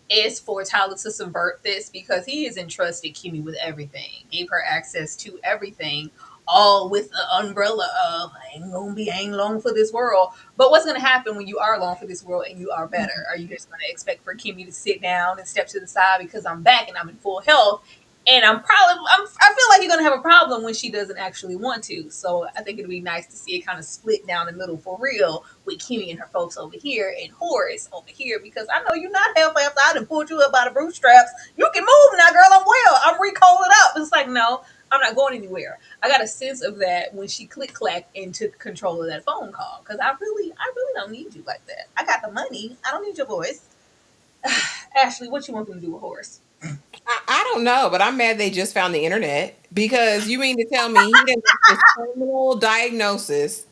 is for Tyler to subvert this because he has entrusted Kimmy with everything, gave her access to everything, all with the umbrella of I ain't long for this world. But what's gonna happen when you are long for this world and you are better? Are you just gonna expect for Kimmy to sit down and step to the side because I'm back and I'm in full health? And I feel like you're gonna have a problem when she doesn't actually want to. So I think it'd be nice to see it kind of split down the middle for real with Kimmy and her folks over here and Horace over here because I know you're not half after I done pulled you up by the bootstraps. You can move now, girl. I'm well. I'm recalling up. It's like no, I'm not going anywhere. I got a sense of that when she click clacked and took control of that phone call because I really don't need you like that. I got the money. I don't need your voice. Ashley, what you want them to do with Horace? I don't know, but I'm mad they just found the internet because you mean to tell me he didn't have this terminal diagnosis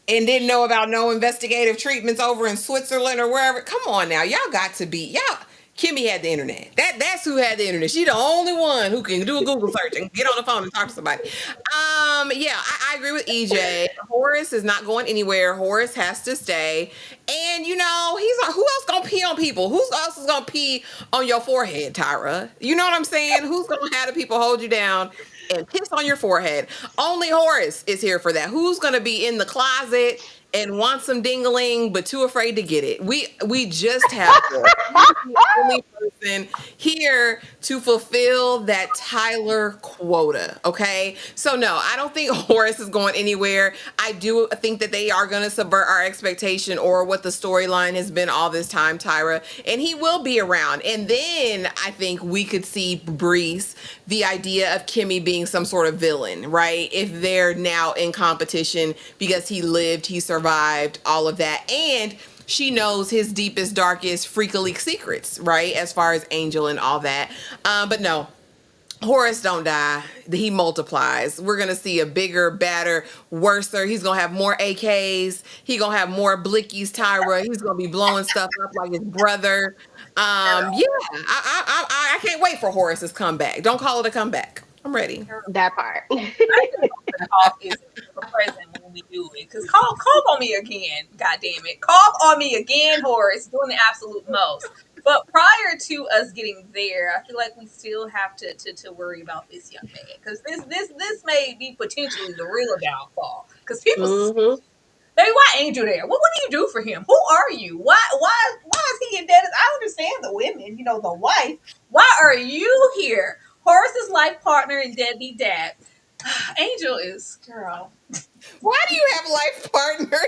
and didn't know about no investigative treatments over in Switzerland or wherever. Come on now, y'all got to be y'all. Kimmy had the internet. That's who had the internet. She the only one who can do a Google search and get on the phone and talk to somebody. Yeah, I agree with EJ. Horace is not going anywhere. Horace has to stay. And he's like, who else gonna pee on people? Who else is gonna pee on your forehead, Tyra? You know what I'm saying? Who's gonna have the people hold you down and piss on your forehead? Only Horace is here for that. Who's gonna be in the closet and want some dingling but too afraid to get it? We just have Horace. He's the only person here to fulfill that Tyler quota. Okay, so no, I don't think Horace is going anywhere. I do think that they are going to subvert our expectation or what the storyline has been all this time, Tyra, and he will be around. And then I think we could see Breeze, the idea of Kimmy being some sort of villain, right? If they're now in competition because he lived, he survived, all of that, and she knows his deepest, darkest, freakily secrets, right? As far as Angel and all that. But no, Horace don't die. He multiplies. We're going to see a bigger, badder, worser. He's going to have more AKs. He going to have more blickies, Tyra. He's going to be blowing stuff up like his brother. Yeah, I can't wait for Horace's comeback. Don't call it a comeback. I'm ready. That part. Cough is present when we do it. Because cough on me again, god damn it. Cough on me again, Horace, doing the absolute most. But prior to us getting there, I feel like we still have to worry about this young man. Because this may be potentially the real downfall. Because people baby, why Angel there? What do you do for him? Who are you? Why is he in debt? I understand the women, the wife. Why are you here? Horace's life partner and deadbeat dad. Angel is girl. Why do you have life partner?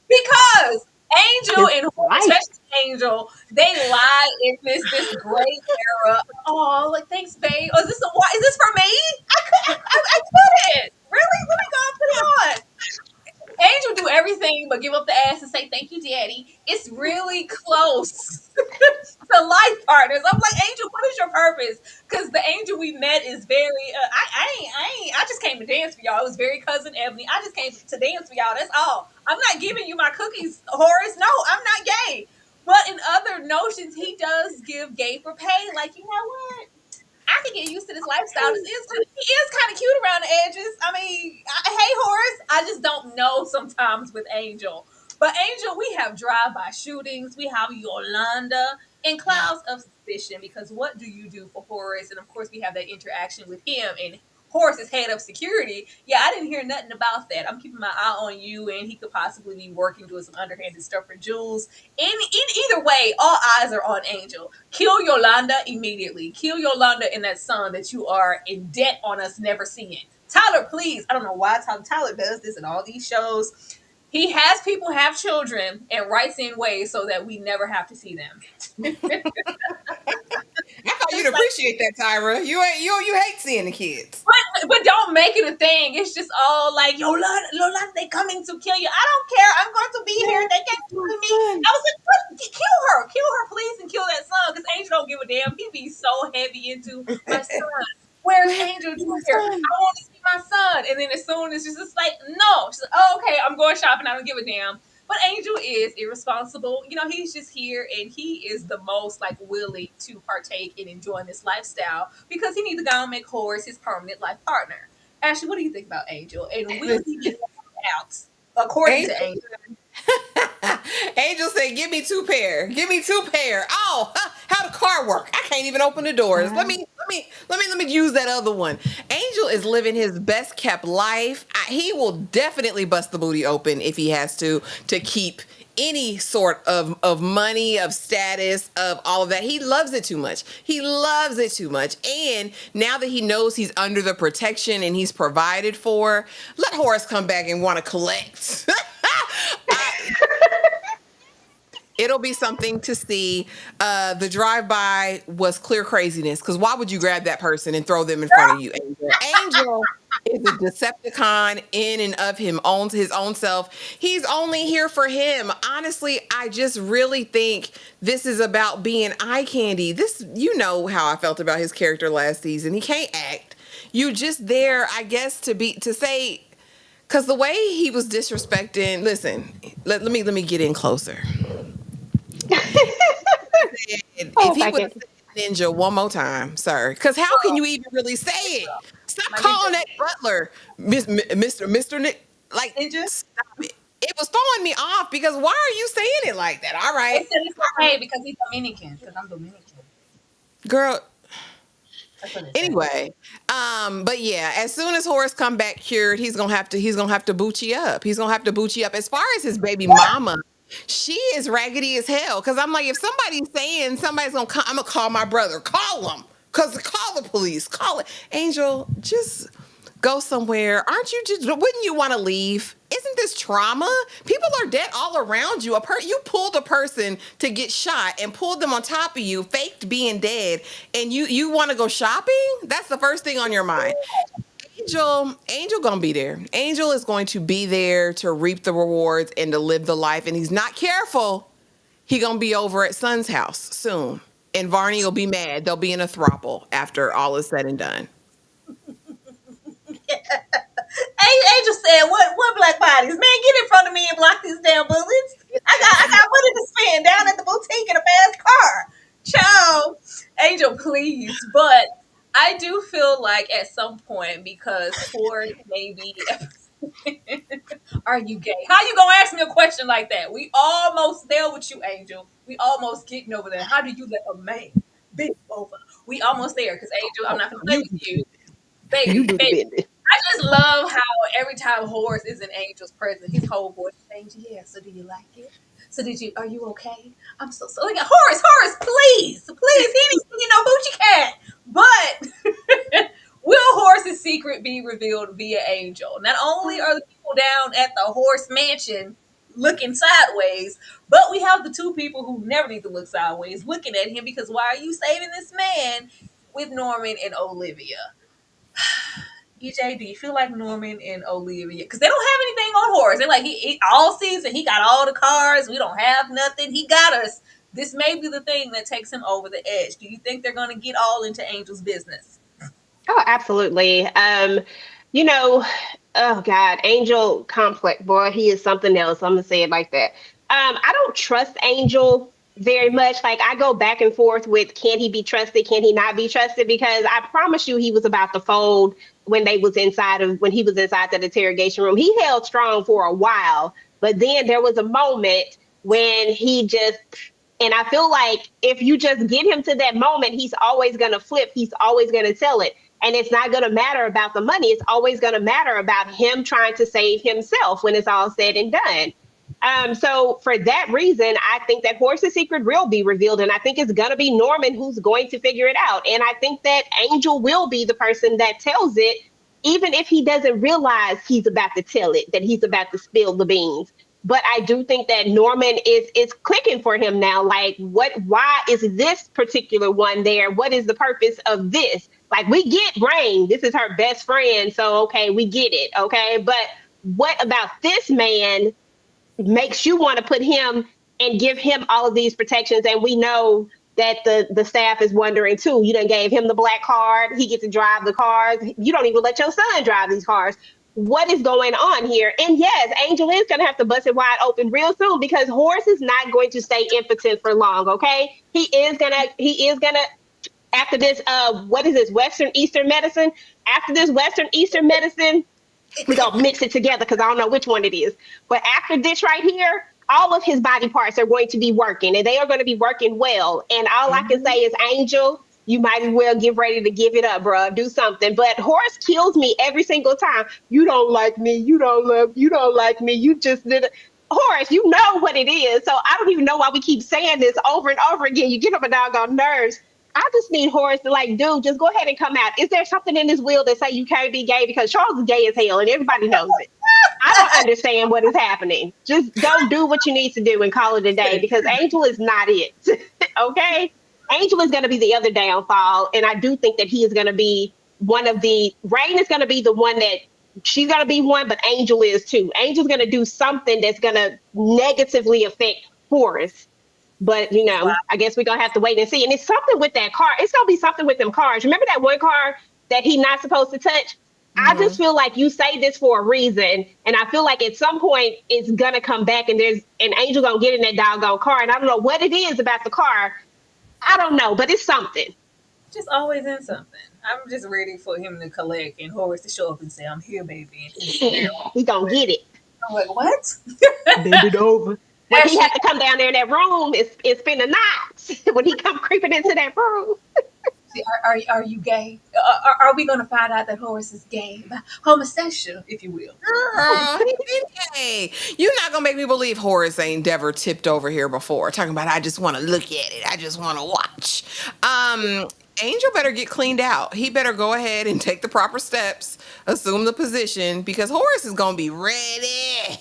Because Angel and Life. especially Angel, they lie in this great era. Oh, like thanks, babe. Oh, is this for me? I couldn't. Really? Let me go and put it on. everything but give up the ass and say thank you, daddy. It's really close to life partners. I'm like, Angel, what is your purpose? Because the Angel we met is very. I just came to dance for y'all. It was very cousin Ebony. I just came to dance for y'all. That's all. I'm not giving you my cookies, Horace. No, I'm not gay. But in other notions, he does give gay for pay. Like, you know what? I can get used to this lifestyle. He is kind of cute around the edges. I mean, hey, Horace, I just don't know sometimes with Angel. But Angel, we have drive-by shootings. We have Yolanda and clouds of suspicion because what do you do for Horace? And of course, we have that interaction with him and Horace's head of security. Yeah, I didn't hear nothing about that. I'm keeping my eye on you, and he could possibly be working doing some underhanded stuff for Jules. Either way, all eyes are on Angel. Kill Yolanda immediately. Kill Yolanda and that son that you are in debt on us never seeing. Tyler, please. I don't know why Tyler does this in all these shows. He has people have children and writes in ways so that we never have to see them. I thought you'd appreciate that, Tyra. You hate seeing the kids. But don't make it a thing. It's just all like, Yolanda, they coming to kill you. I don't care. I'm going to be here. They can't kill me. I was like, kill her, please, and kill that son. Because Angel don't give a damn. He be so heavy into my son. Where's Angel here? I want to see my son. And then as soon as she's just like, no. She's like, oh, okay, I'm going shopping. I don't give a damn. But Angel is irresponsible. You know, he's just here and he is the most like willing to partake in enjoying this lifestyle because he needs to go and make Horace his permanent life partner. Ashley, what do you think about Angel? And will he be out according to Angel? Angel said, "Give me 2 pair. Give me 2 pair." Oh, how the car work? I can't even open the doors. Let me use that other one. Angel is living his best kept life. He will definitely bust the booty open if he has to keep any sort of money, of status, of all of that. He loves it too much. He loves it too much. And now that he knows he's under the protection and he's provided for, let Horace come back and want to collect. It'll be something to see. The drive-by was clear craziness because why would you grab that person and throw them in front of you? Angel is a Decepticon in and of him, owns his own self. He's only here for him. Honestly, I just really think this is about being eye candy. This, you know how I felt about his character last season. He can't act. You just there, I guess, to say, because the way he was disrespecting. Listen, let me get in closer. If he would say ninja one more time, sir, because how can you even really say it? Stop calling that butler Mr. Nick. Like, ninja? Stop it. It was throwing me off because why are you saying it like that? All right. They said it's okay because he's Dominican, because I'm Dominican. Girl. Anyway, but yeah, as soon as Horace come back cured, he's gonna have to boot you up. He's gonna have to boot you up. As far as his baby mama, she is raggedy as hell. Cause I'm like, if somebody's saying somebody's gonna come, I'm gonna call my brother. Call him. Cause call the police. Call it. Angel, just go somewhere. Wouldn't you want to leave? Isn't this trauma? People are dead all around you. You pulled a person to get shot and pulled them on top of you, faked being dead, and you want to go shopping? That's the first thing on your mind. Angel gonna be there. Angel is going to be there to reap the rewards and to live the life. And he's not careful. He gonna be over at Son's house soon. And Varney will be mad. They'll be in a throuple after all is said and done. Angel said, what black bodies? Man, get in front of me and block these damn bullets. I got money to spend down at the boutique in a fast car. Ciao. Angel, please. But I do feel like at some point, because Ford maybe are you gay? How you gonna ask me a question like that? We almost there with you, Angel. We almost getting over there. How do you let a man bend over? We almost there, because Angel, I'm not gonna play with you. Baby. I just love how every time Horace is in Angel's presence, his whole voice changes. Yeah, so do you like it? So are you okay? I'm so like, Horace, please, he needs to, Hoochie Cat. But will Horace's secret be revealed via Angel? Not only are the people down at the Horse Mansion looking sideways, but we have the 2 people who never need to look sideways looking at him, because why are you saving this man with Norman and Olivia? EJ, do you feel like Norman and Olivia? Because they don't have anything on Horace. They're like, he all season, he got all the cars. We don't have nothing. He got us. This may be the thing that takes him over the edge. Do you think they're going to get all into Angel's business? Oh, absolutely. You know, oh God, Angel conflict, boy, he is something else. I'm gonna say it like that. I don't trust Angel very much. Like I go back and forth with can he be trusted, can he not be trusted? Because I promise you he was about to fold when he was inside that interrogation room. He held strong for a while, but then there was a moment when he just and I feel like if you just get him to that moment, he's always going to flip. He's always going to tell it. And it's not going to matter about the money. It's always going to matter about him trying to save himself when it's all said and done. So for that reason, I think that Horace's secret will be revealed. And I think it's going to be Norman who's going to figure it out. And I think that Angel will be the person that tells it, even if he doesn't realize he's about to tell it, that he's about to spill the beans. But I do think that Norman is clicking for him now. Like, why is this particular one there? What is the purpose of this? Like, we get Rain. This is her best friend. So, okay, we get it. Okay. But what about this man makes you want to put him and give him all of these protections? And we know that the staff is wondering too. You done gave him the black card. He gets to drive the cars. You don't even let your son drive these cars. What is going on here? And yes, Angel is going to have to bust it wide open real soon because Horace is not going to stay impotent for long. Okay. He is gonna, after this, what is this? Western Eastern medicine. After this Western Eastern medicine, we're going to mix it together because I don't know which one it is. But after this right here, all of his body parts are going to be working and they are going to be working well. And all I can say is, Angel, you might as well get ready to give it up, bro. Do something. But Horace kills me every single time. You don't like me. You don't like me. You just did it. Horace, you know what it is. So I don't even know why we keep saying this over and over again. You get on my doggone nerves. I just need Horace to like, dude, just go ahead and come out. Is there something in this will that say you can't be gay? Because Charles is gay as hell and everybody knows it. I don't understand what is happening. Just go do what you need to do and call it a day because Angel is not it. Okay? Angel is going to be the other downfall. And I do think that he is going to be Rain is going to be the one that she's going to be one, but Angel is too. Angel's going to do something that's going to negatively affect Horace. But, I guess we're going to have to wait and see. And it's something with that car. It's going to be something with them cars. Remember that one car that he's not supposed to touch? Mm-hmm. I just feel like you say this for a reason. And I feel like at some point it's going to come back and there's an Angel going to get in that doggone car. And I don't know what it is about the car. I don't know, but it's something. Just always in something. I'm just ready for him to collect and Horace to show up and say, I'm here, baby. And we going to get it. I'm like, what? Bend it over. When he had to come down there in that room, it's been a night. When he come creeping into that room. Are you gay? Are we going to find out that Horace is gay? Homosexual, if you will. Girl, he been gay. You're not going to make me believe Horace ain't ever tipped over here before. Talking about, I just want to look at it. I just want to watch. Angel better get cleaned out. He better go ahead and take the proper steps, assume the position, because Horace is gonna be ready.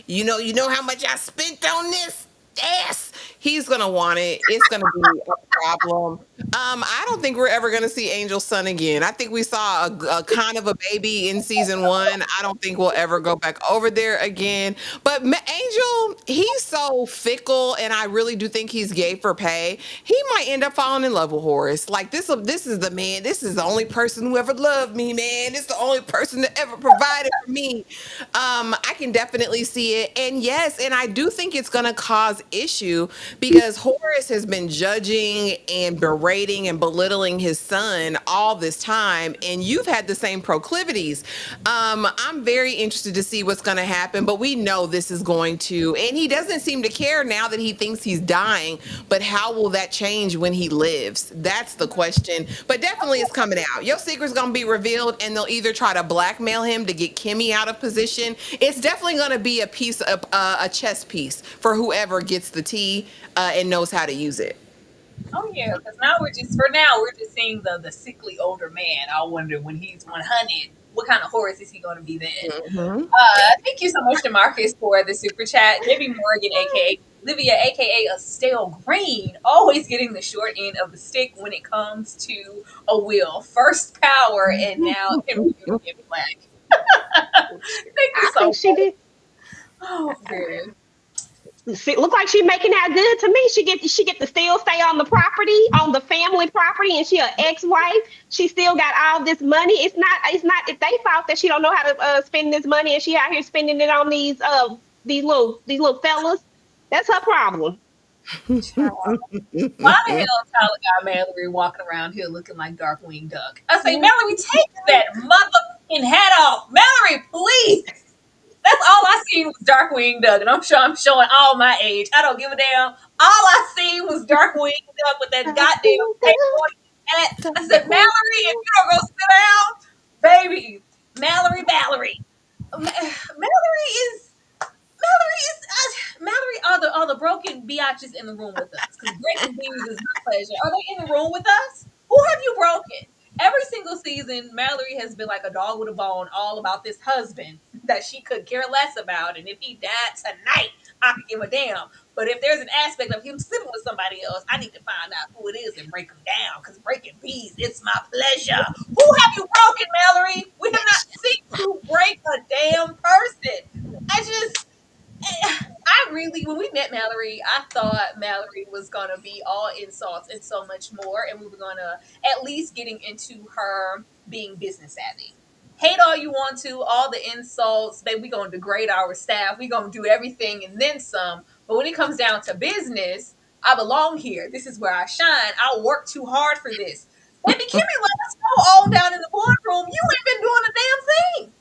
you know how much I spent on this? Yes. He's gonna want it. It's gonna be a problem. I don't think we're ever gonna see Angel's son again. I think we saw a kind of a baby in season 1. I don't think we'll ever go back over there again. But Angel, he's so fickle, and I really do think he's gay for pay. He might end up falling in love with Horace. Like this is the man. This is the only person who ever loved me, man. It's the only person that ever provided for me. I can definitely see it, and yes, and I do think it's gonna cause issue because Horace has been judging and berating and belittling his son all this time, and you've had the same proclivities. I'm very interested to see what's going to happen, but we know this is going to, and he doesn't seem to care now that he thinks he's dying, but how will that change when he lives? That's the question, but definitely it's coming out. Your secret's going to be revealed, and they'll either try to blackmail him to get Kimmy out of position. It's definitely going to be a piece of a chess piece for whoever gets the tea and knows how to use it. Oh yeah, because now we're just seeing the sickly older man. I wonder when he's 100, what kind of Horace is he going to be then? Mm-hmm. Thank you so much, DeMarcus, for the super chat. Maybe Morgan, aka Livia, aka Estelle Green, always getting the short end of the stick when it comes to a will. First power, and now in Beauty in Black. Thank you I so think she much. did. Oh man. She look like she making out good to me. She get to still stay on the property, on the family property, and she an ex-wife. She still got all this money. It's not if they fault that she don't know how to spend this money and she out here spending it on these little fellas. That's her problem. Child. Why the hell Tyler got Mallory walking around here looking like Darkwing Duck? I say, Mallory, take that motherfucking hat off. Mallory, please. That's all I seen was Darkwing Duck, and I'm sure I'm showing all my age. I don't give a damn. All I seen was Darkwing Duck with that goddamn cape on his hat. I said, Mallory, if you don't go sit down, baby, Mallory. Mallory is Mallory are the broken biatches in the room with us because breaking bees is my pleasure. Are they in the room with us? Who have you broken? Every single season, Mallory has been like a dog with a bone, all about this husband that she could care less about. And if he died tonight, I could give a damn. But if there's an aspect of him sleeping with somebody else, I need to find out who it is and break him down. Because breaking bees, it's my pleasure. Who have you broken, Mallory? We have not seen you break a damn person. I just I really, when we met Mallory, I thought Mallory was going to be all insults and so much more. And we were going to at least getting into her being business savvy. Hate all you want to, all the insults, baby, we going to degrade our staff. We going to do everything and then some. But when it comes down to business, I belong here. This is where I shine. I'll work too hard for this. Baby, Kimmy let us know all down in the boardroom. You ain't been doing a damn thing.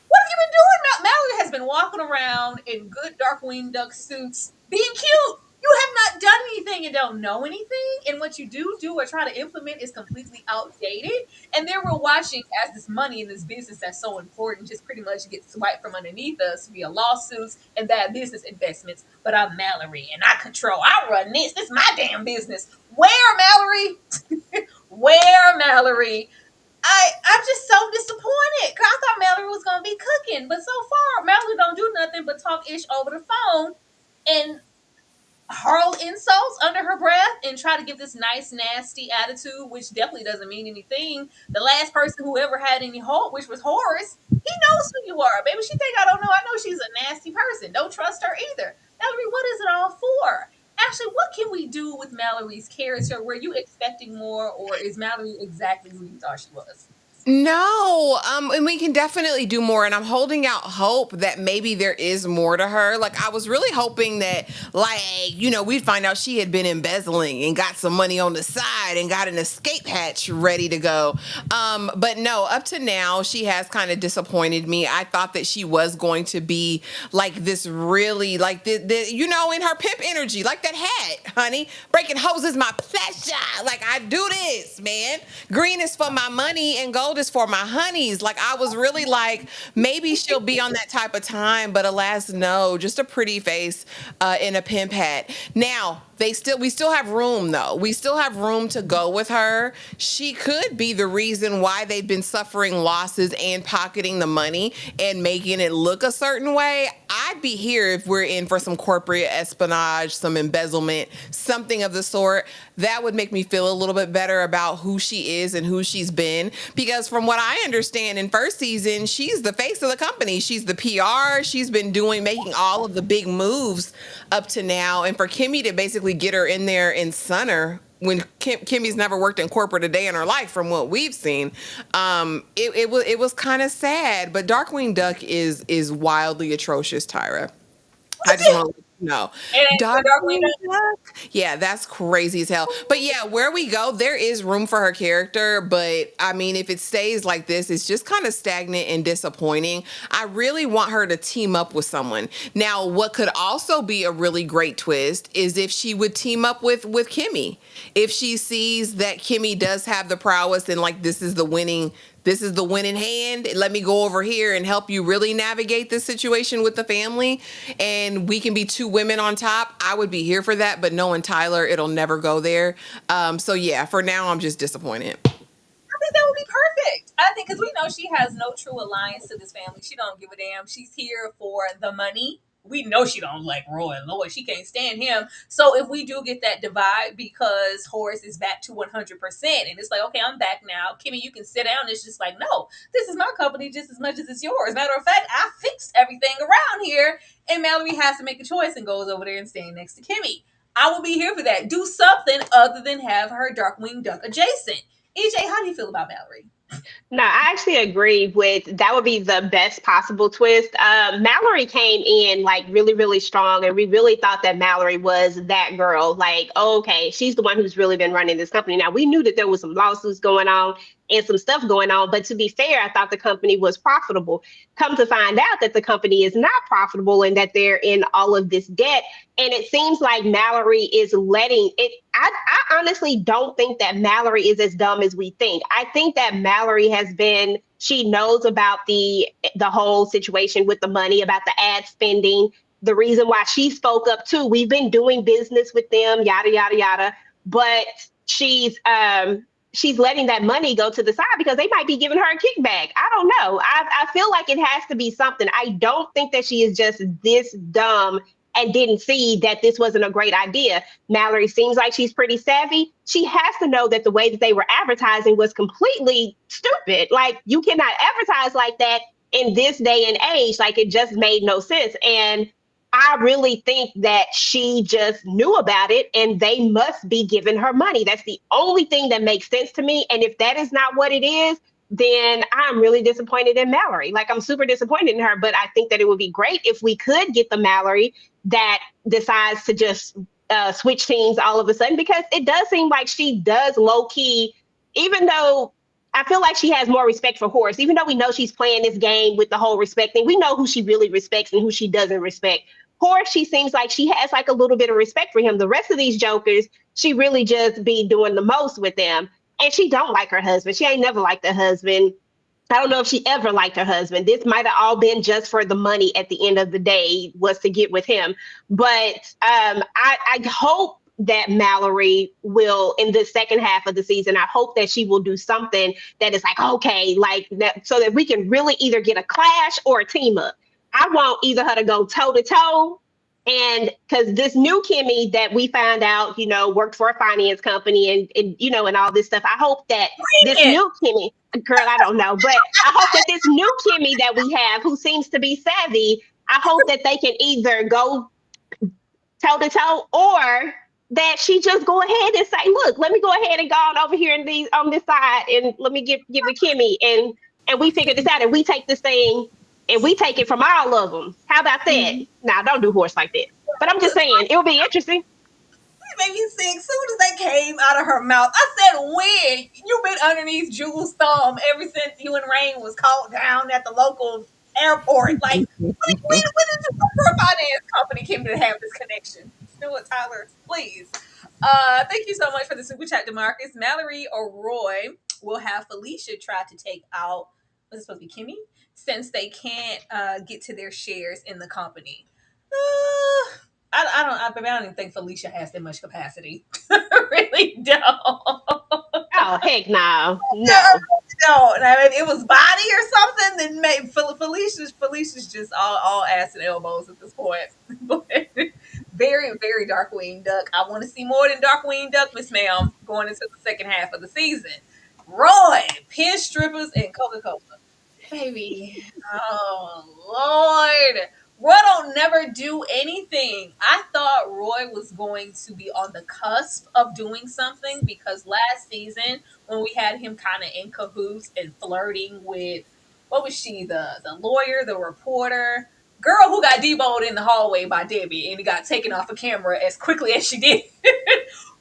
What have you been doing? Mallory has been walking around in good Darkwing Duck suits, being cute. You have not done anything and don't know anything. And what you do or try to implement is completely outdated. And then we're watching as this money in this business that's so important just pretty much gets swiped from underneath us via lawsuits and bad business investments. But I'm Mallory and I run this. This is my damn business. Where, Mallory? Where, Mallory? I'm just so disappointed. 'Cause I thought Mallory was gonna be cooking, but so far Mallory don't do nothing but talk ish over the phone and hurl insults under her breath and try to give this nice nasty attitude, which definitely doesn't mean anything. The last person who ever had any hope, which was Horace, he knows who you are, baby. She think I don't know. I know she's a nasty person. Don't trust her either. Mallory, what is it all for? Actually, what can we do with Mallory's character? Were you expecting more, or is Mallory exactly who you thought she was? No, and we can definitely do more. And I'm holding out hope that maybe there is more to her. Like, I was really hoping that, like, we'd find out she had been embezzling and got some money on the side and got an escape hatch ready to go. But no, up to now, she has kind of disappointed me. I thought that she was going to be like this really, like, in her pimp energy, like that hat, honey. Breaking hoses, my pleasure. Like, I do this, man. Green is for my money and gold is for my honeys. Like, I was really like, maybe she'll be on that type of time, but alas, no, just a pretty face in a pimp hat. Now, we still have room though. We still have room to go with her. She could be the reason why they've been suffering losses and pocketing the money and making it look a certain way. I'd be here if we're in for some corporate espionage, some embezzlement, something of the sort. That would make me feel a little bit better about who she is and who she's been. Because from what I understand, in first season, she's the face of the company. She's the PR. She's been making all of the big moves up to now. And for Kimmy to basically get her in there and son her when Kimmy's never worked in corporate a day in her life, from what we've seen, it was kind of sad. But Darkwing Duck is wildly atrocious, Tyra. I just want to let you know. Darkwing Duck. Yeah, that's crazy as hell. But yeah, where we go, there is room for her character. But I mean, if it stays like this, it's just kind of stagnant and disappointing. I really want her to team up with someone. Now, what could also be a really great twist is if she would team up with Kimmy. If she sees that Kimmy does have the prowess and like this is the winning hand. Let me go over here and help you really navigate this situation with the family. And we can be two women on top. I would be here for that. But knowing Tyler, it'll never go there. So yeah, for now, I'm just disappointed. I think that would be perfect. I think because we know she has no true alliance to this family. She don't give a damn. She's here for the money, we know she don't like Roy. Lord, she can't stand him. So if we do get that divide because Horace is back to 100%, and it's like, okay, I'm back now. Kimmy, you can sit down. It's just like, no, this is my company just as much as it's yours. Matter of fact, I fixed everything around here, and Mallory has to make a choice and goes over there and staying next to Kimmy. I will be here for that. Do something other than have her Darkwing Duck adjacent. EJ, how do you feel about Mallory? No, I actually agree with that would be the best possible twist. Mallory came in like really, really strong, and we really thought that Mallory was that girl. Like, oh, okay, she's the one who's really been running this company. Now we knew that there was some lawsuits going on and some stuff going on, but to be fair, I thought the company was profitable. Come to find out that the company is not profitable and that they're in all of this debt. And it seems like Mallory is letting it. I honestly don't think that Mallory is as dumb as we think. I think that Mallory has been, she knows about the whole situation with the money, about the ad spending, the reason why she spoke up too. We've been doing business with them, yada, yada, yada. But she's letting that money go to the side because they might be giving her a kickback. I don't know. I feel like it has to be something. I don't think that she is just this dumb and didn't see that this wasn't a great idea. Mallory seems like she's pretty savvy. She has to know that the way that they were advertising was completely stupid. Like, you cannot advertise like that in this day and age. Like, it just made no sense. And I really think that she just knew about it and they must be giving her money. That's the only thing that makes sense to me. And if that is not what it is, then I'm really disappointed in Mallory. Like, I'm super disappointed in her, but I think that it would be great if we could get the Mallory that decides to just switch teams all of a sudden, because it does seem like she does low key, even though I feel like she has more respect for Horace, even though we know she's playing this game with the whole respect thing. We know who she really respects and who she doesn't respect. Horace, she seems like she has like a little bit of respect for him. The rest of these jokers, she really just be doing the most with them. And she don't like her husband. She ain't never liked her husband. I don't know if she ever liked her husband. This might have all been just for the money at the end of the day, was to get with him. But I hope that Mallory will, in the second half of the season, I hope that she will do something that is like, okay, like that, so that we can really either get a clash or a team up. I want either her to go toe to toe. And because this new Kimmy that we found out, worked for a finance company and all this stuff, I hope that this new Kimmy, girl, I don't know, but I hope that this new Kimmy that we have, who seems to be savvy, I hope that they can either go toe to toe, or that she just go ahead and say, look, let me go ahead and go on over here on this side and let me get with Kimmy and we figure this out and we take this thing and we take it from all of them. How about that? Now, don't do horse like that. But I'm just saying, it'll be interesting. It made me sick. As soon as that came out of her mouth, I said, when? You've been underneath Jules' thumb ever since you and Rain was caught down at the local airport. Like, when did you come for a finance company came to have this connection? You know what, Tyler? Please. Thank you so much for the super chat, DeMarcus. Mallory or Roy will have Felicia try to take out, what's it supposed to be, Kimmy? Since they can't get to their shares in the company. I don't even think Felicia has that much capacity. I really don't. Oh, heck no. No. No. I mean, it was body or something that made Felicia's just all ass and elbows at this point. But very, very Darkwing Duck. I want to see more than Darkwing Duck, Miss Ma'am, going into the second half of the season. Roy, pin strippers, and Coca-Cola. Baby. Oh, Lord. Roy don't never do anything. I thought Roy was going to be on the cusp of doing something because last season when we had him kind of in cahoots and flirting with, what was she, the lawyer, the reporter, girl who got deboed in the hallway by Debbie and he got taken off a camera as quickly as she did.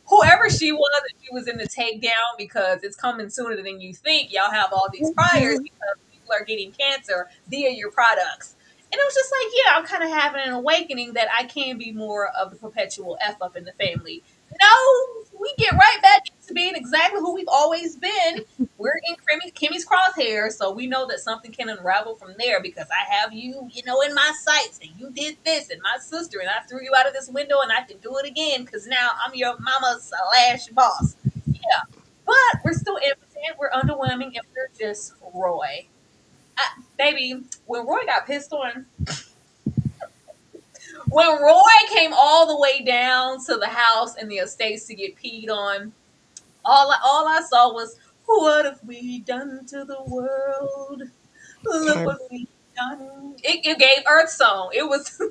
Whoever she was in the takedown because it's coming sooner than you think. Y'all have all these priors because people are getting cancer via your products. And it was just like, yeah, I'm kind of having an awakening that I can be more of the perpetual F up in the family. No, we get right back to being exactly who we've always been. We're in Kimmy's crosshair, so we know that something can unravel from there because I have you, in my sights, and you did this, and my sister, and I threw you out of this window, and I can do it again because now I'm your mama's / boss. Yeah, but we're still impotent. We're underwhelming, and we're just Roy. Baby, when Roy got pissed on, When Roy came all the way down to the house and the estates to get peed on, all I saw was, what have we done to the world? Look what we done. It gave Earth Song. It was it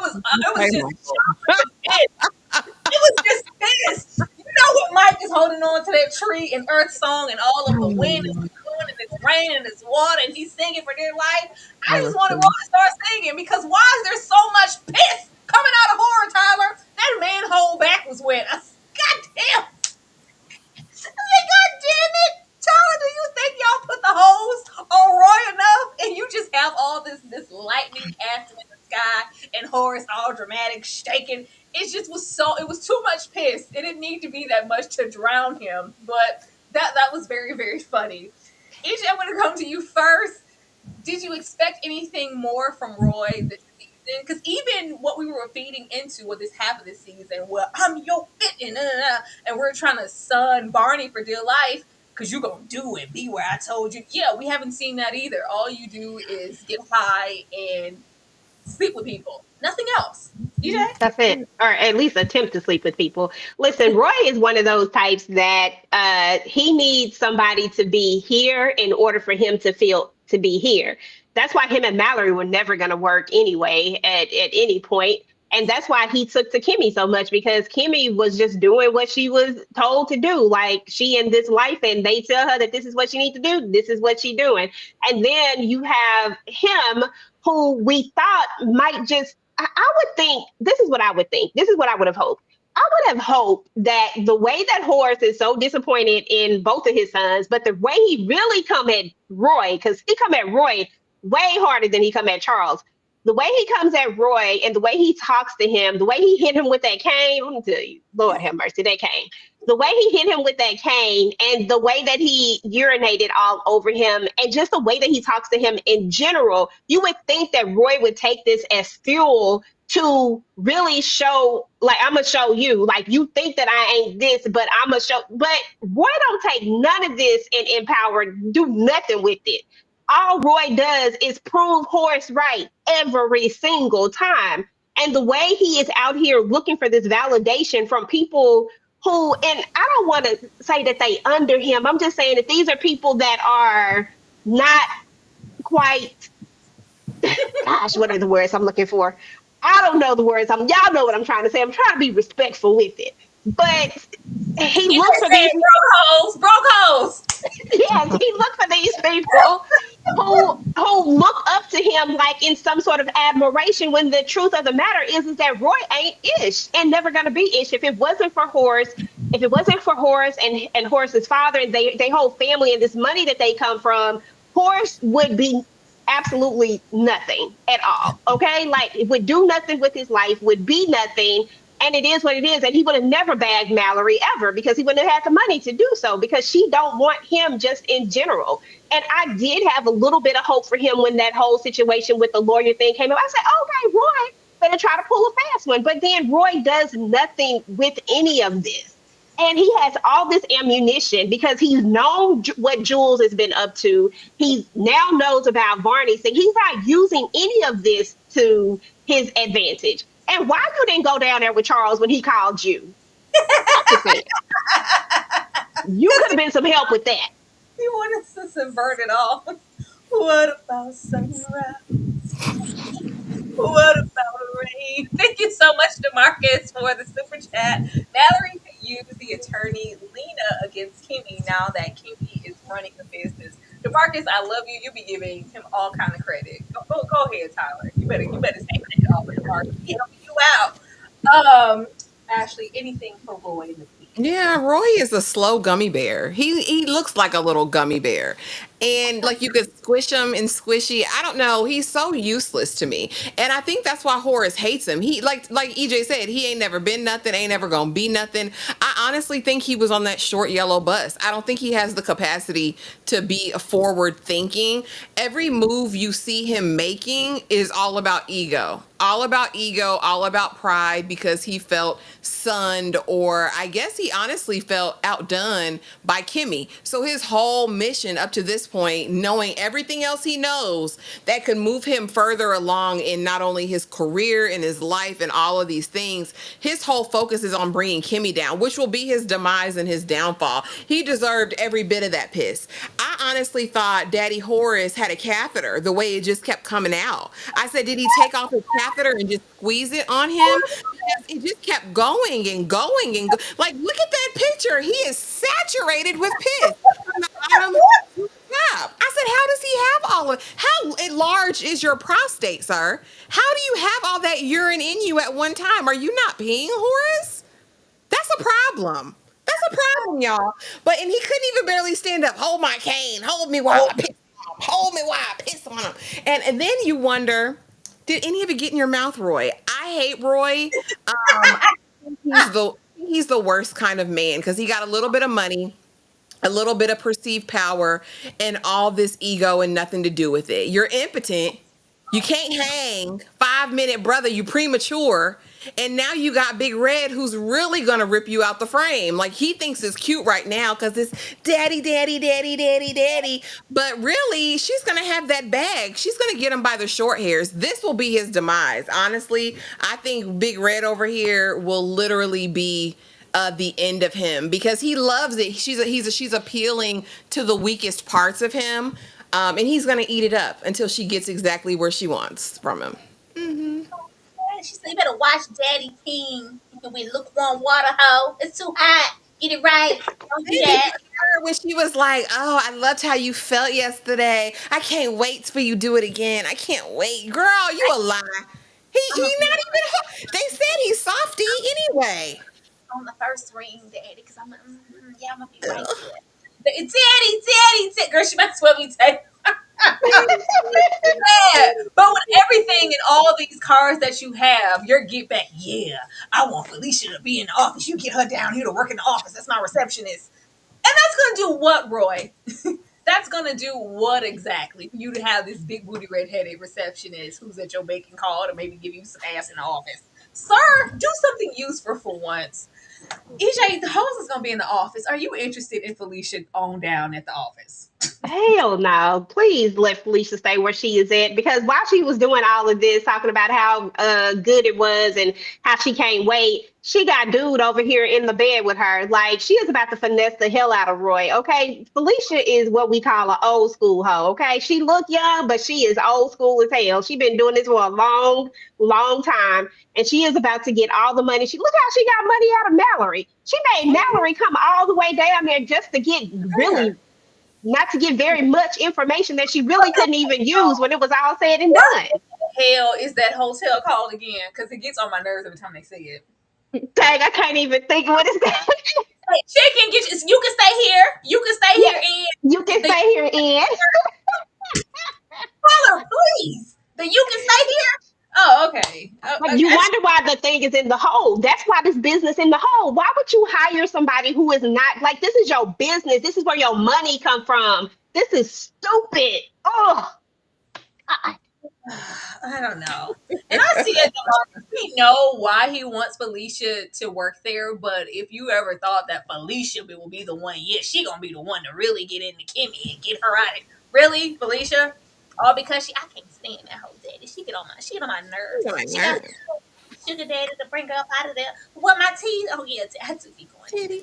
was Hey, just Michael. pissed. It was just pissed. You know when Mike is holding on to that tree and Earth Song and all of the wind is blowing and it's raining and it's water and he's singing for dear life. I I just was wanted Ron to start singing because why is there so much piss coming out of horror, Tyler? That manhole back was wet. God damn. God damn it. Tyler, do you think y'all put the hose on Roy enough? And you just have all this lightning casting in the sky and Horace all dramatic shaking. It was too much piss. It didn't need to be that much to drown him. But that was very, very funny. EJ, I'm gonna come to you first. Did you expect anything more from Roy this season? Because even what we were feeding into with this half of the season, well, I'm your fit and we're trying to sun Barney for dear life because you're gonna do it, be where I told you. Yeah, we haven't seen that either. All you do is get high and sleep with people. Nothing else. EJ? That's it. Or at least attempt to sleep with people. Listen, Roy is one of those types that he needs somebody to be here in order for him to feel to be here. That's why him and Mallory were never going to work anyway at any point. And that's why he took to Kimmy so much because Kimmy was just doing what she was told to do. Like she in this life and they tell her that this is what she needs to do. This is what she doing. And then you have him who we thought might just I would think this is what I would think. This is what I would have hoped. I would have hoped that the way that Horace is so disappointed in both of his sons, but the way he really come at Roy, because he come at Roy way harder than he come at Charles. The way he comes at Roy and the way he talks to him, the way he hit him with that cane, let me tell you, Lord have mercy, that cane. The way he hit him with that cane and the way that he urinated all over him and just the way that he talks to him in general, you would think that Roy would take this as fuel to really show, like, I'm gonna show you, like, you think that I ain't this, but I'm gonna show. But Roy don't take none of this and empower, do nothing with it. All Roy does is prove Horace right every single time. And the way he is out here looking for this validation from people who, and I don't want to say that they under him. I'm just saying that these are people that are not quite, gosh, what are the words I'm looking for? I don't know the words. Y'all know what I'm trying to say. I'm trying to be respectful with it. But he You looks just for said these, broke hoes. yes, he looks for these people who look up to him like in some sort of admiration when the truth of the matter is that Roy ain't ish and never gonna be ish. If it wasn't for Horace, if it wasn't for Horace and Horace's father and they whole family and this money that they come from, Horace would be absolutely nothing at all. Okay. Like it would do nothing with his life, would be nothing. And it is what it is. And he would have never bagged Mallory ever because he wouldn't have had the money to do so because she don't want him just in general. And I did have a little bit of hope for him when that whole situation with the lawyer thing came up. I said, okay, Roy better try to pull a fast one. But then Roy does nothing with any of this. And he has all this ammunition because he's known what Jules has been up to. He now knows about Barney. So he's not using any of this to his advantage. And why you didn't go down there with Charles when he called you? I'm just saying. You could have been some help with that. You want us to subvert it all. What about sunrise? What about rain? Thank you so much, DeMarcus, for the super chat. Valerie could use the attorney Lena against Kimmy now that Kimmy is running the business. DeMarcus, I love you. You be giving him all kind of credit. Go ahead, Tyler. You better say that off, DeMarcus. He helping you out. Ashley, anything for Roy in the week? Yeah, Roy is a slow gummy bear. He looks like a little gummy bear. And like you could squish him and squishy. I don't know. He's so useless to me. And I think that's why Horace hates him. He like EJ said, he ain't never been nothing, ain't never gonna be nothing. I honestly think he was on that short yellow bus. I don't think he has the capacity to be a forward thinking. Every move you see him making is all about ego. All about pride because he felt sunned, or I guess he honestly felt outdone by Kimmy. So his whole mission up to this this point, knowing everything else he knows that could move him further along in not only his career and his life and all of these things, his whole focus is on bringing Kimmy down, which will be his demise and his downfall. He deserved every bit of that piss. I honestly thought Daddy Horace had a catheter the way it just kept coming out. I said, did he take off his catheter and just squeeze it on him? Because it just kept going and going and like, look at that picture. He is saturated with piss from the bottom to the top. I said, how does he have all of? How large is your prostate, sir? How do you have all that urine in you at one time? Are you not peeing, Horace? That's a problem. That's a problem, y'all. But and he couldn't even barely stand up. Hold my cane. Hold me while I piss on him. Hold me while I piss on him. And then you wonder, did any of it get in your mouth, Roy? I hate Roy. I think he's the worst kind of man because he got a little bit of money, a little bit of perceived power, and all this ego and nothing to do with it. You're impotent. You can't hang. 5-minute brother, you premature. And now you got Big Red who's really going to rip you out the frame. Like he thinks it's cute right now because it's daddy, daddy, daddy, daddy, daddy. But really, she's going to have that bag. She's going to get him by the short hairs. This will be his demise. Honestly, I think Big Red over here will literally be the end of him because he loves it. She's appealing to the weakest parts of him. And he's going to eat it up until she gets exactly where she wants from him. Mm-hmm. She said, you better watch Daddy King with lukewarm water, hoe. It's too hot. Get it right. Don't do that. When she was like, oh, I loved how you felt yesterday. I can't wait for you to do it again. I can't wait. Girl, you a lie. He not even, they said he's softy anyway. On the first ring, Daddy, because I'm going to be right there. Daddy. Girl, she might as well be taking. Yeah, but with everything and all these cars that you have, your get back. Yeah, I want Felicia to be in the office. You get her down here to work in the office. That's my receptionist. And that's gonna do what, Roy? That's gonna do what exactly? For you to have this big booty redheaded receptionist who's at your beck call to maybe give you some ass in the office. Sir, do something useful for once. EJ, the host is gonna be in the office. Are you interested in Felicia on down at the office? Hell no. Please let Felicia stay where she is at because while she was doing all of this, talking about how good it was and how she can't wait, she got dude over here in the bed with her. Like she is about to finesse the hell out of Roy. Okay. Felicia is what we call an old school hoe. Okay. She look young, but she is old school as hell. She been doing this for a long, long time. And she is about to get all the money. Look how she got money out of Mallory. She made Mallory come all the way down there just to get really not to get very much information that she really couldn't even use when it was all said and done. What the hell is that hotel called again? Because it gets on my nerves every time they say it. Dang, I can't even think what is that. Chicken, you can stay here. You can stay here and you can stay here and Paula, please. You can stay here. Oh, okay. You wonder why the thing is in the hole. That's why this business in the hole. Why would you hire somebody who is not like this is your business? This is where your money come from. This is stupid. Oh, I don't know. And I see it. We know why he wants Felicia to work there, but if you ever thought that Felicia will be the one, yeah, she gonna be the one to really get into Kimmy and get her out of it. Really, Felicia? All because I can't stand that whole daddy. She get on my nerves. She got sugar daddy to bring her up out of there. What my teeth? Oh yeah, I have to be going.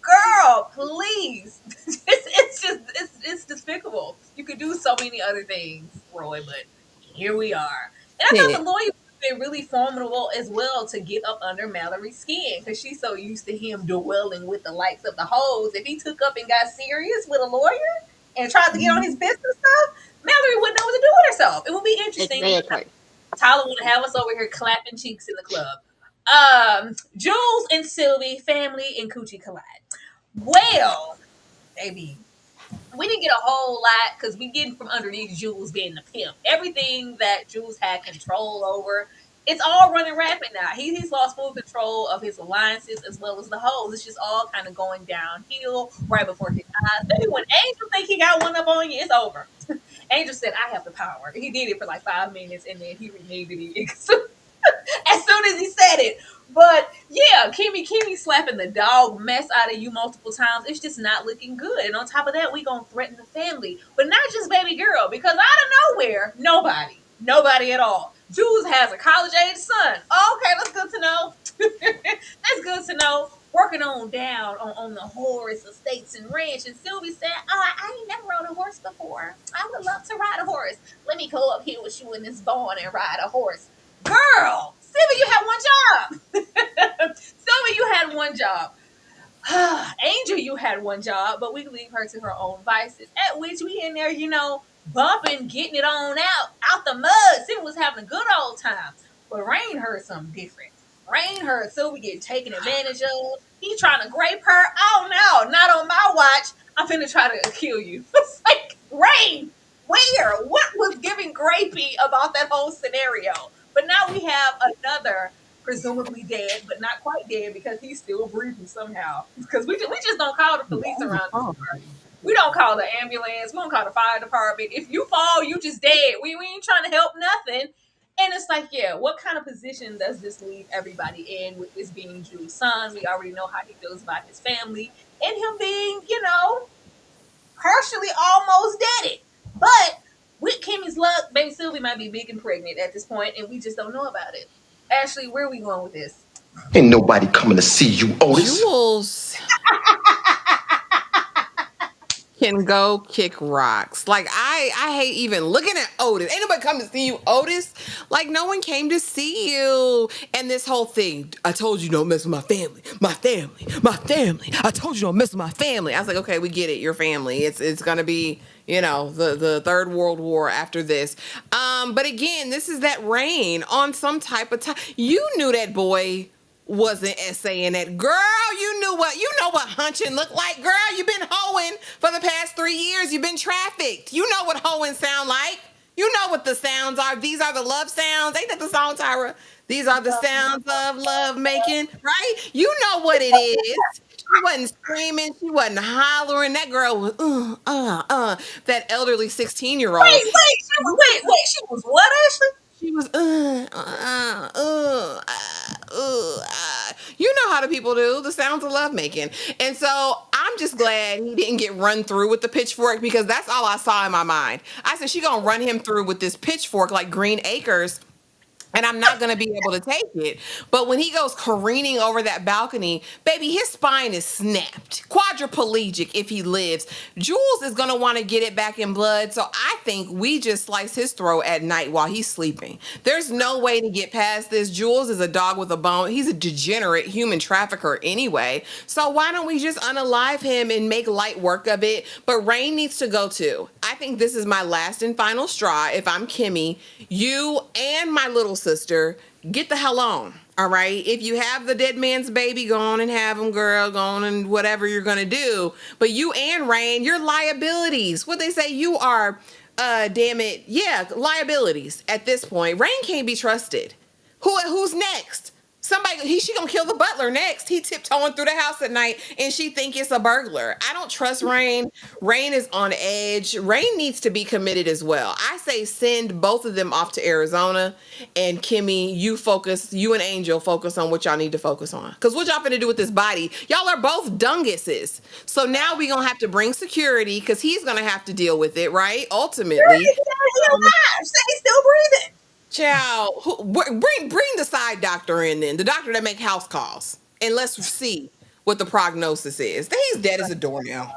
Girl, please. It's despicable. You could do so many other things, Roy, but here we are. And I thought the lawyer would been really formidable as well to get up under Mallory's skin because she's so used to him dwelling with the likes of the hoes. If he took up and got serious with a lawyer and tried to get on his business stuff, Mallory wouldn't know what to do with herself. It would be interesting. Exactly. Tyler would have us over here clapping cheeks in the club. Jules and Sylvie, family and coochie collide. Well, baby, we didn't get a whole lot because we getting from underneath Jules being the pimp. Everything that Jules had control over, it's all running rapid now. He's lost full control of his alliances as well as the hoes. It's just all kind of going downhill right before his eyes. Maybe when Angel think he got one up on you, it's over. Angel said, I have the power. He did it for like 5 minutes and then he reneged it. As soon as he said it. But yeah, Kimmy slapping the dog mess out of you multiple times. It's just not looking good. And on top of that, we gonna threaten the family, but not just baby girl, because out of nowhere, nobody at all. Jules has a college age son. Okay, that's good to know. That's good to know. Working on down on the Horace Estates and Ranch, and Sylvie said, "Oh, I ain't never rode a horse before. I would love to ride a horse. Let me go up here with you in this barn and ride a horse." Girl, Sylvie, you had one job. Sylvie, you had one job. Angel, you had one job, but we leave her to her own vices. At which we in there, bumping, getting it on out the mud. Sylvie was having a good old time. But Rain heard something different. Rain heard Sylvie get taken advantage of. He trying to grape her. Oh no, not on my watch. I'm finna try to kill you. It's like, Rain, where? What was giving grapey about that whole scenario? But now we have another presumably dead, but not quite dead because he's still breathing somehow. Because we just don't call the police around this part. We don't call the ambulance. We don't call the fire department. If you fall, you just dead. We ain't trying to help nothing. And it's like, yeah, what kind of position does this leave everybody in with this being Jules' son? We already know how he feels about his family and him being, partially almost dead it. But with Kimmy's luck, baby Sylvie might be big and pregnant at this point, and we just don't know about it. Ashley, where are we going with this? Ain't nobody coming to see you, Otis. Jules can go kick rocks. Like I hate even looking at Otis. Ain't nobody come to see you, Otis. Like no one came to see you. And this whole thing, I told you don't mess with my family. My family. My family. I told you don't mess with my family. I was like, okay, we get it. Your family. It's gonna be, the Third World War after this. But again, this is that Rain on some type of time. You knew that boy wasn't essaying that. Girl, you know what hunching looked like. Girl, you've been hoeing for the past 3 years. You've been trafficked. You know what hoeing sound like. You know what the sounds are. These are the love sounds. Ain't that the song, Tyra? These are the sounds of love making, right? You know what it is. She wasn't screaming. She wasn't hollering. That girl was, that elderly 16-year-old. Wait. She was what, Ashley? She was, you know how the people do the sounds of love making. And so I'm just glad he didn't get run through with the pitchfork because that's all I saw in my mind. I said, she gonna run him through with this pitchfork like Green Acres. And I'm not going to be able to take it. But when he goes careening over that balcony, baby, his spine is snapped. Quadriplegic if he lives. Jules is going to want to get it back in blood. So I think we just slice his throat at night while he's sleeping. There's no way to get past this. Jules is a dog with a bone. He's a degenerate human trafficker anyway. So why don't we just unalive him and make light work of it? But Rain needs to go too. I think this is my last and final straw. If I'm Kimmy, you and my little sister, get the hell on. All right. If you have the dead man's baby, go on and have him, girl. Go on and whatever you're gonna do. But you and Rain, you're liabilities. What they say, you are, damn it, yeah, liabilities at this point. Rain can't be trusted. Who's next? She gonna kill the butler next. He tiptoeing through the house at night and she think it's a burglar. I don't trust Rain. Rain is on edge. Rain needs to be committed as well. I say send both of them off to Arizona, and Kimmy, you and Angel focus on what y'all need to focus on. Cause what y'all finna do with this body? Y'all are both dunguses. So now we gonna have to bring security cause he's gonna have to deal with it, right? Ultimately. He's alive. He's still breathing. Child, bring the side doctor in then, the doctor that make house calls, and let's see what the prognosis is. He's dead as a doornail.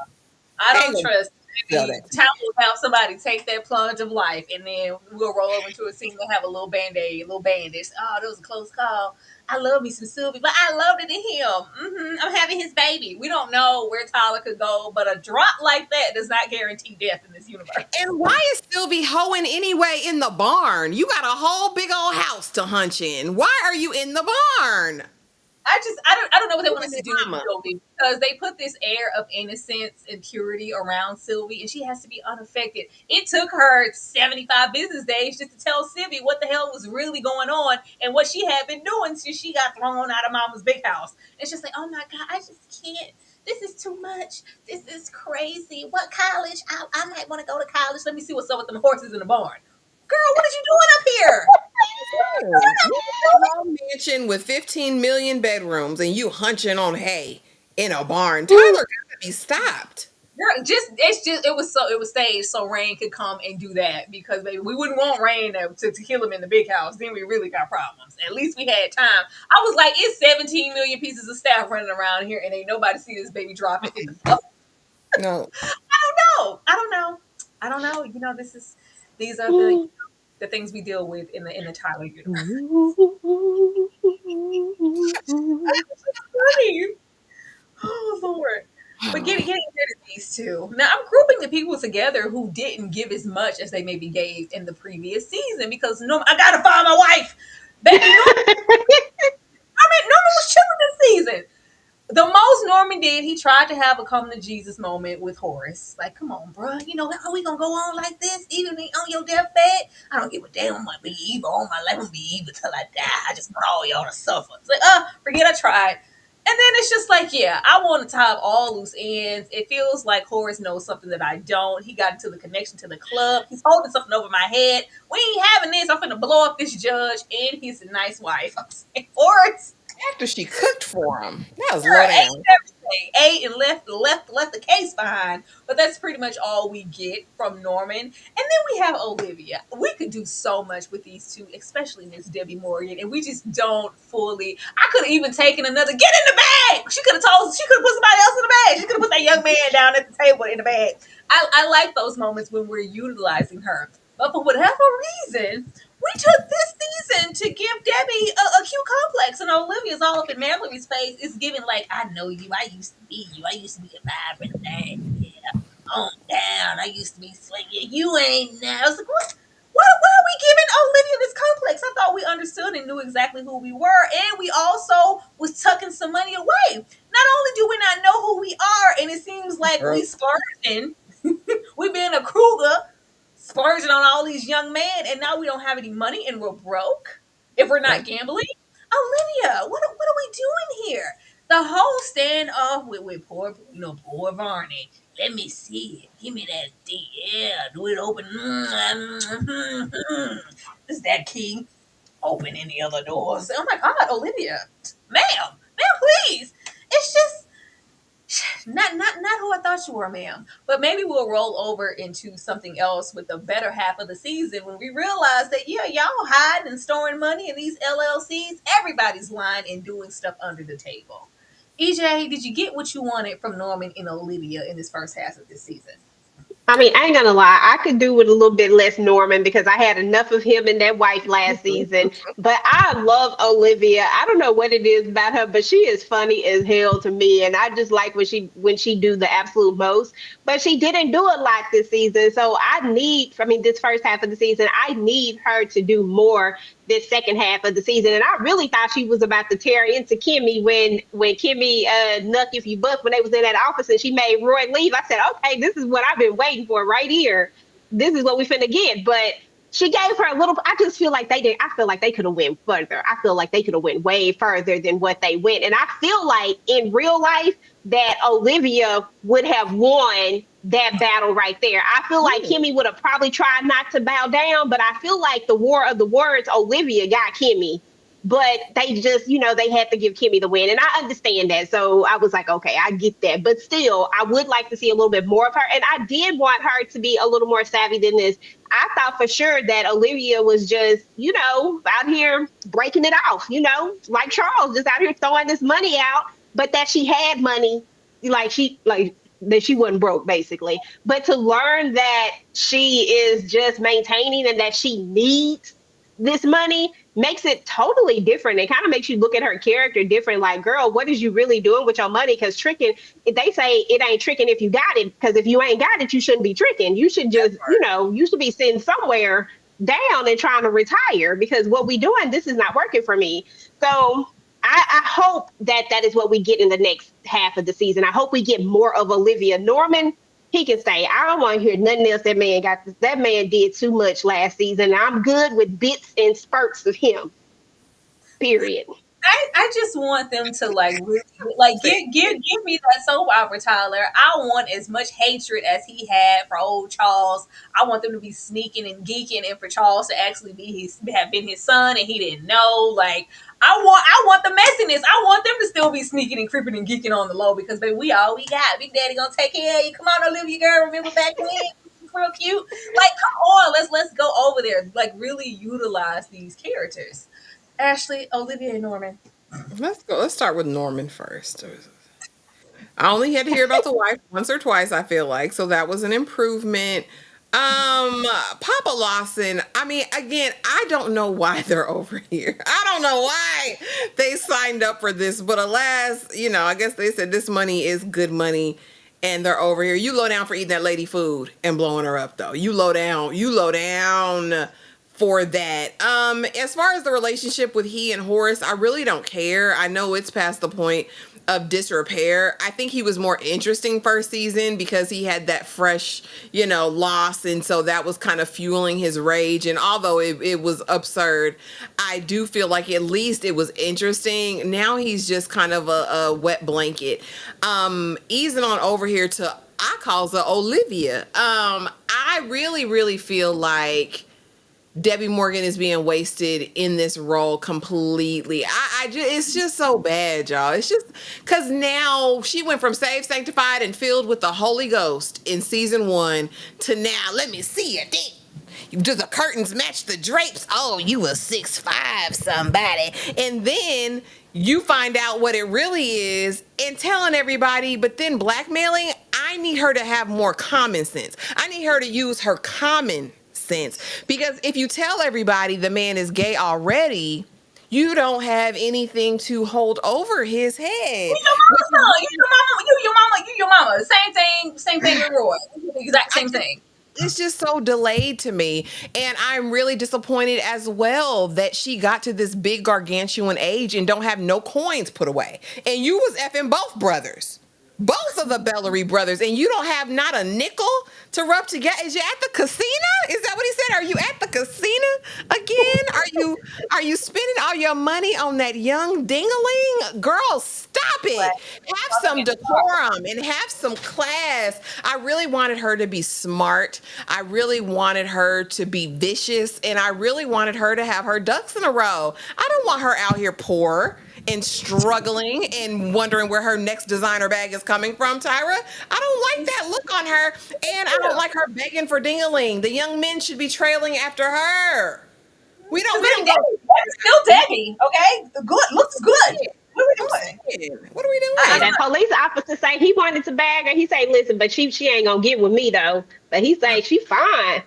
I don't trust. Maybe Tom will have somebody take that plunge of life, and then we'll roll over to a scene and have a little band-aid, a little bandage. Oh, that was a close call. I love me some Sylvie, but I loved it in him. I'm having his baby. We don't know where Tyler could go, but a drop like that does not guarantee death in this universe. And why is Sylvie hoeing anyway in the barn? You got a whole big old house to hunch in. Why are you in the barn? I don't know what they want us to do with Sylvie, because they put this air of innocence and purity around Sylvie, and she has to be unaffected. It took her 75 business days just to tell Sylvie what the hell was really going on and what she had been doing since she got thrown out of Mama's big house. It's just like, oh my God, I just can't. This is too much. This is crazy. What college? I might want to go to college. Let me see what's up with them horses in the barn. Girl, what are you doing up here? mansion with 15 million bedrooms and you hunching on hay in a barn. Tyler gotta be stopped. Girl, it was staged so Rain could come and do that because baby, we wouldn't want Rain to kill him in the big house. Then we really got problems. At least we had time. I was like, it's 17 million pieces of staff running around here, and ain't nobody see this baby dropping in the floor. No, I don't know. You know, these are the things we deal with in the Tyler universe. Funny. Oh Lord. But getting rid of these two. Now I'm grouping the people together who didn't give as much as they maybe gave in the previous season because no, I gotta find my wife. Baby, Norman was chilling this season. The most Norman did, he tried to have a come to Jesus moment with Horace. Like, come on, bro. You know, how we gonna go on like this? Even on your deathbed? I don't give a damn. I'm gonna be evil all my life. I'm gonna be evil till I die. I just want all y'all to suffer. It's like, forget I tried. And then it's just like, yeah, I want to tie up all loose ends. It feels like Horace knows something that I don't. He got into the connection to the club. He's holding something over my head. We ain't having this. I'm finna blow up this judge and his nice wife. I'm saying, Horace. after she cooked for him. That was Sure, low ate down. everything. Ate and left the case behind. But that's pretty much all we get from Norman. And then we have Olivia. We could do so much with these two, especially Miss Debbie Morgan, and we just don't fully. I could have even taken another. Get in the bag. She could have put somebody else in the bag. She could have put that young man down at the table in the bag. I like those moments when we're utilizing her. But for whatever reason, we took this season to give Debbie a cute complex, and Olivia's all up in Mallory's face. It's giving like, I know you. I used to be you. I used to be a vibrant thing. Yeah, on down. I used to be swinging. You ain't now. I was like, what? Why are we giving Olivia this complex? I thought we understood and knew exactly who we were, and we also was tucking some money away. Not only do we not know who we are, and it seems like we splurging, we being a Kruger, splurging on all these young men, and now we don't have any money and we're broke if we're not gambling. Olivia, what are we doing here? The whole standoff with poor Varney. Let me see it. Give me that D. Yeah, do it open. Is that key? Open any other doors? Oh my God, Olivia, ma'am, please. It's just not who I thought you were, ma'am. But maybe we'll roll over into something else with the better half of the season when we realize that yeah, y'all hiding and storing money in these LLCs. Everybody's lying and doing stuff under the table. EJ, did you get what you wanted from Norman and Olivia in this first half of this season? I mean, I ain't gonna lie. I could do with a little bit less Norman because I had enough of him and that wife last season. But I love Olivia. I don't know what it is about her, but she is funny as hell to me, and I just like when she do the absolute most. But she didn't do a lot this season, so I mean, this first half of the season, I need her to do more this second half of the season. And I really thought she was about to tear into Kimmy when Kimmy Nuck If You Buck when they was in that office and she made Roy leave. I said, okay, this is what I've been waiting for right here. This is what we finna get. But she gave her a little. I just feel like they did. I feel like they could have went further. I feel like they could have went way further than what they went. And I feel like in real life that Olivia would have won that battle right there. I feel like Kimmy would have probably tried not to bow down, but I feel like the war of the words, Olivia got Kimmy. But they just, they had to give Kimmy the win. And I understand that. So I was like, okay, I get that. But still, I would like to see a little bit more of her. And I did want her to be a little more savvy than this. I thought for sure that Olivia was just, out here breaking it off, like Charles, just out here throwing this money out, but that she had money, that she wasn't broke basically. But to learn that she is just maintaining and that she needs this money makes it totally different. It kind of makes you look at her character different. Like, girl, what is you really doing with your money? Because tricking, they say it ain't tricking if you got it. Because if you ain't got it, you shouldn't be tricking. You should just, you should be sitting somewhere down and trying to retire. Because what we doing, this is not working for me. So I hope that is what we get in the next half of the season. I hope we get more of Olivia. Norman, he can stay. I don't want to hear nothing else that man got. That man did too much last season. I'm good with bits and spurts of him. Period. I just want them to like really like give me that soap opera, Tyler. I want as much hatred as he had for old Charles. I want them to be sneaking and geeking, and for Charles to actually have been his son, and he didn't know. Like I want the messiness. I want them to still be sneaking and creeping and geeking on the low because baby, we all we got. Big Daddy gonna take care of you. Come on, Olivia girl. Remember back when? Real cute. Like, come on, let's go over there. Like, really utilize these characters. Ashley, Olivia, and Norman. Let's go. Let's start with Norman first. I only had to hear about the wife once or twice, I feel like. So that was an improvement. Papa Lawson, I mean, again, I don't know why they're over here. I don't know why they signed up for this, but alas, I guess they said this money is good money and they're over here. You low down for eating that lady food and blowing her up though. You low down for that. As far as the relationship with he and Horace, I really don't care. I know it's past the point of disrepair. I think he was more interesting first season because he had that fresh, loss. And so that was kind of fueling his rage. And although it was absurd, I do feel like at least it was interesting. Now he's just kind of a wet blanket. Easing on over here to, I calls her Olivia. I really, really feel like Debbie Morgan is being wasted in this role completely. It's just so bad, y'all. It's just because now she went from saved, sanctified, and filled with the Holy Ghost in season 1 to now, let me see it. Do the curtains match the drapes? Oh, you a 6'5" somebody. And then you find out what it really is and telling everybody, but then blackmailing. I need her to have more common sense. I need her to use her common sense. Because if you tell everybody the man is gay already, you don't have anything to hold over his head. You your mama. Same thing with Roy. Exact same thing. It's just so delayed to me. And I'm really disappointed as well that she got to this big gargantuan age and don't have no coins put away. And you was effing both brothers. Both of the Bellary brothers, and you don't have not a nickel to rub together. Is you at the casino? Is that what he said? Are you at the casino again? Are you spending all your money on that young dingaling? Girl, stop it. Have some decorum and have some class. I really wanted her to be smart. I really wanted her to be vicious, and I really wanted her to have her ducks in a row. I don't want her out here poor and struggling and wondering where her next designer bag is coming from, Tyra. I don't like that look on her, and I don't like her begging for dingaling. The young men should be trailing after her. We don't go. Still Debbie, okay? Good, looks good. What are we doing? What are we doing? And that police officer say he wanted to bag her. He say, listen, but she ain't gonna get with me though. But he say she fine.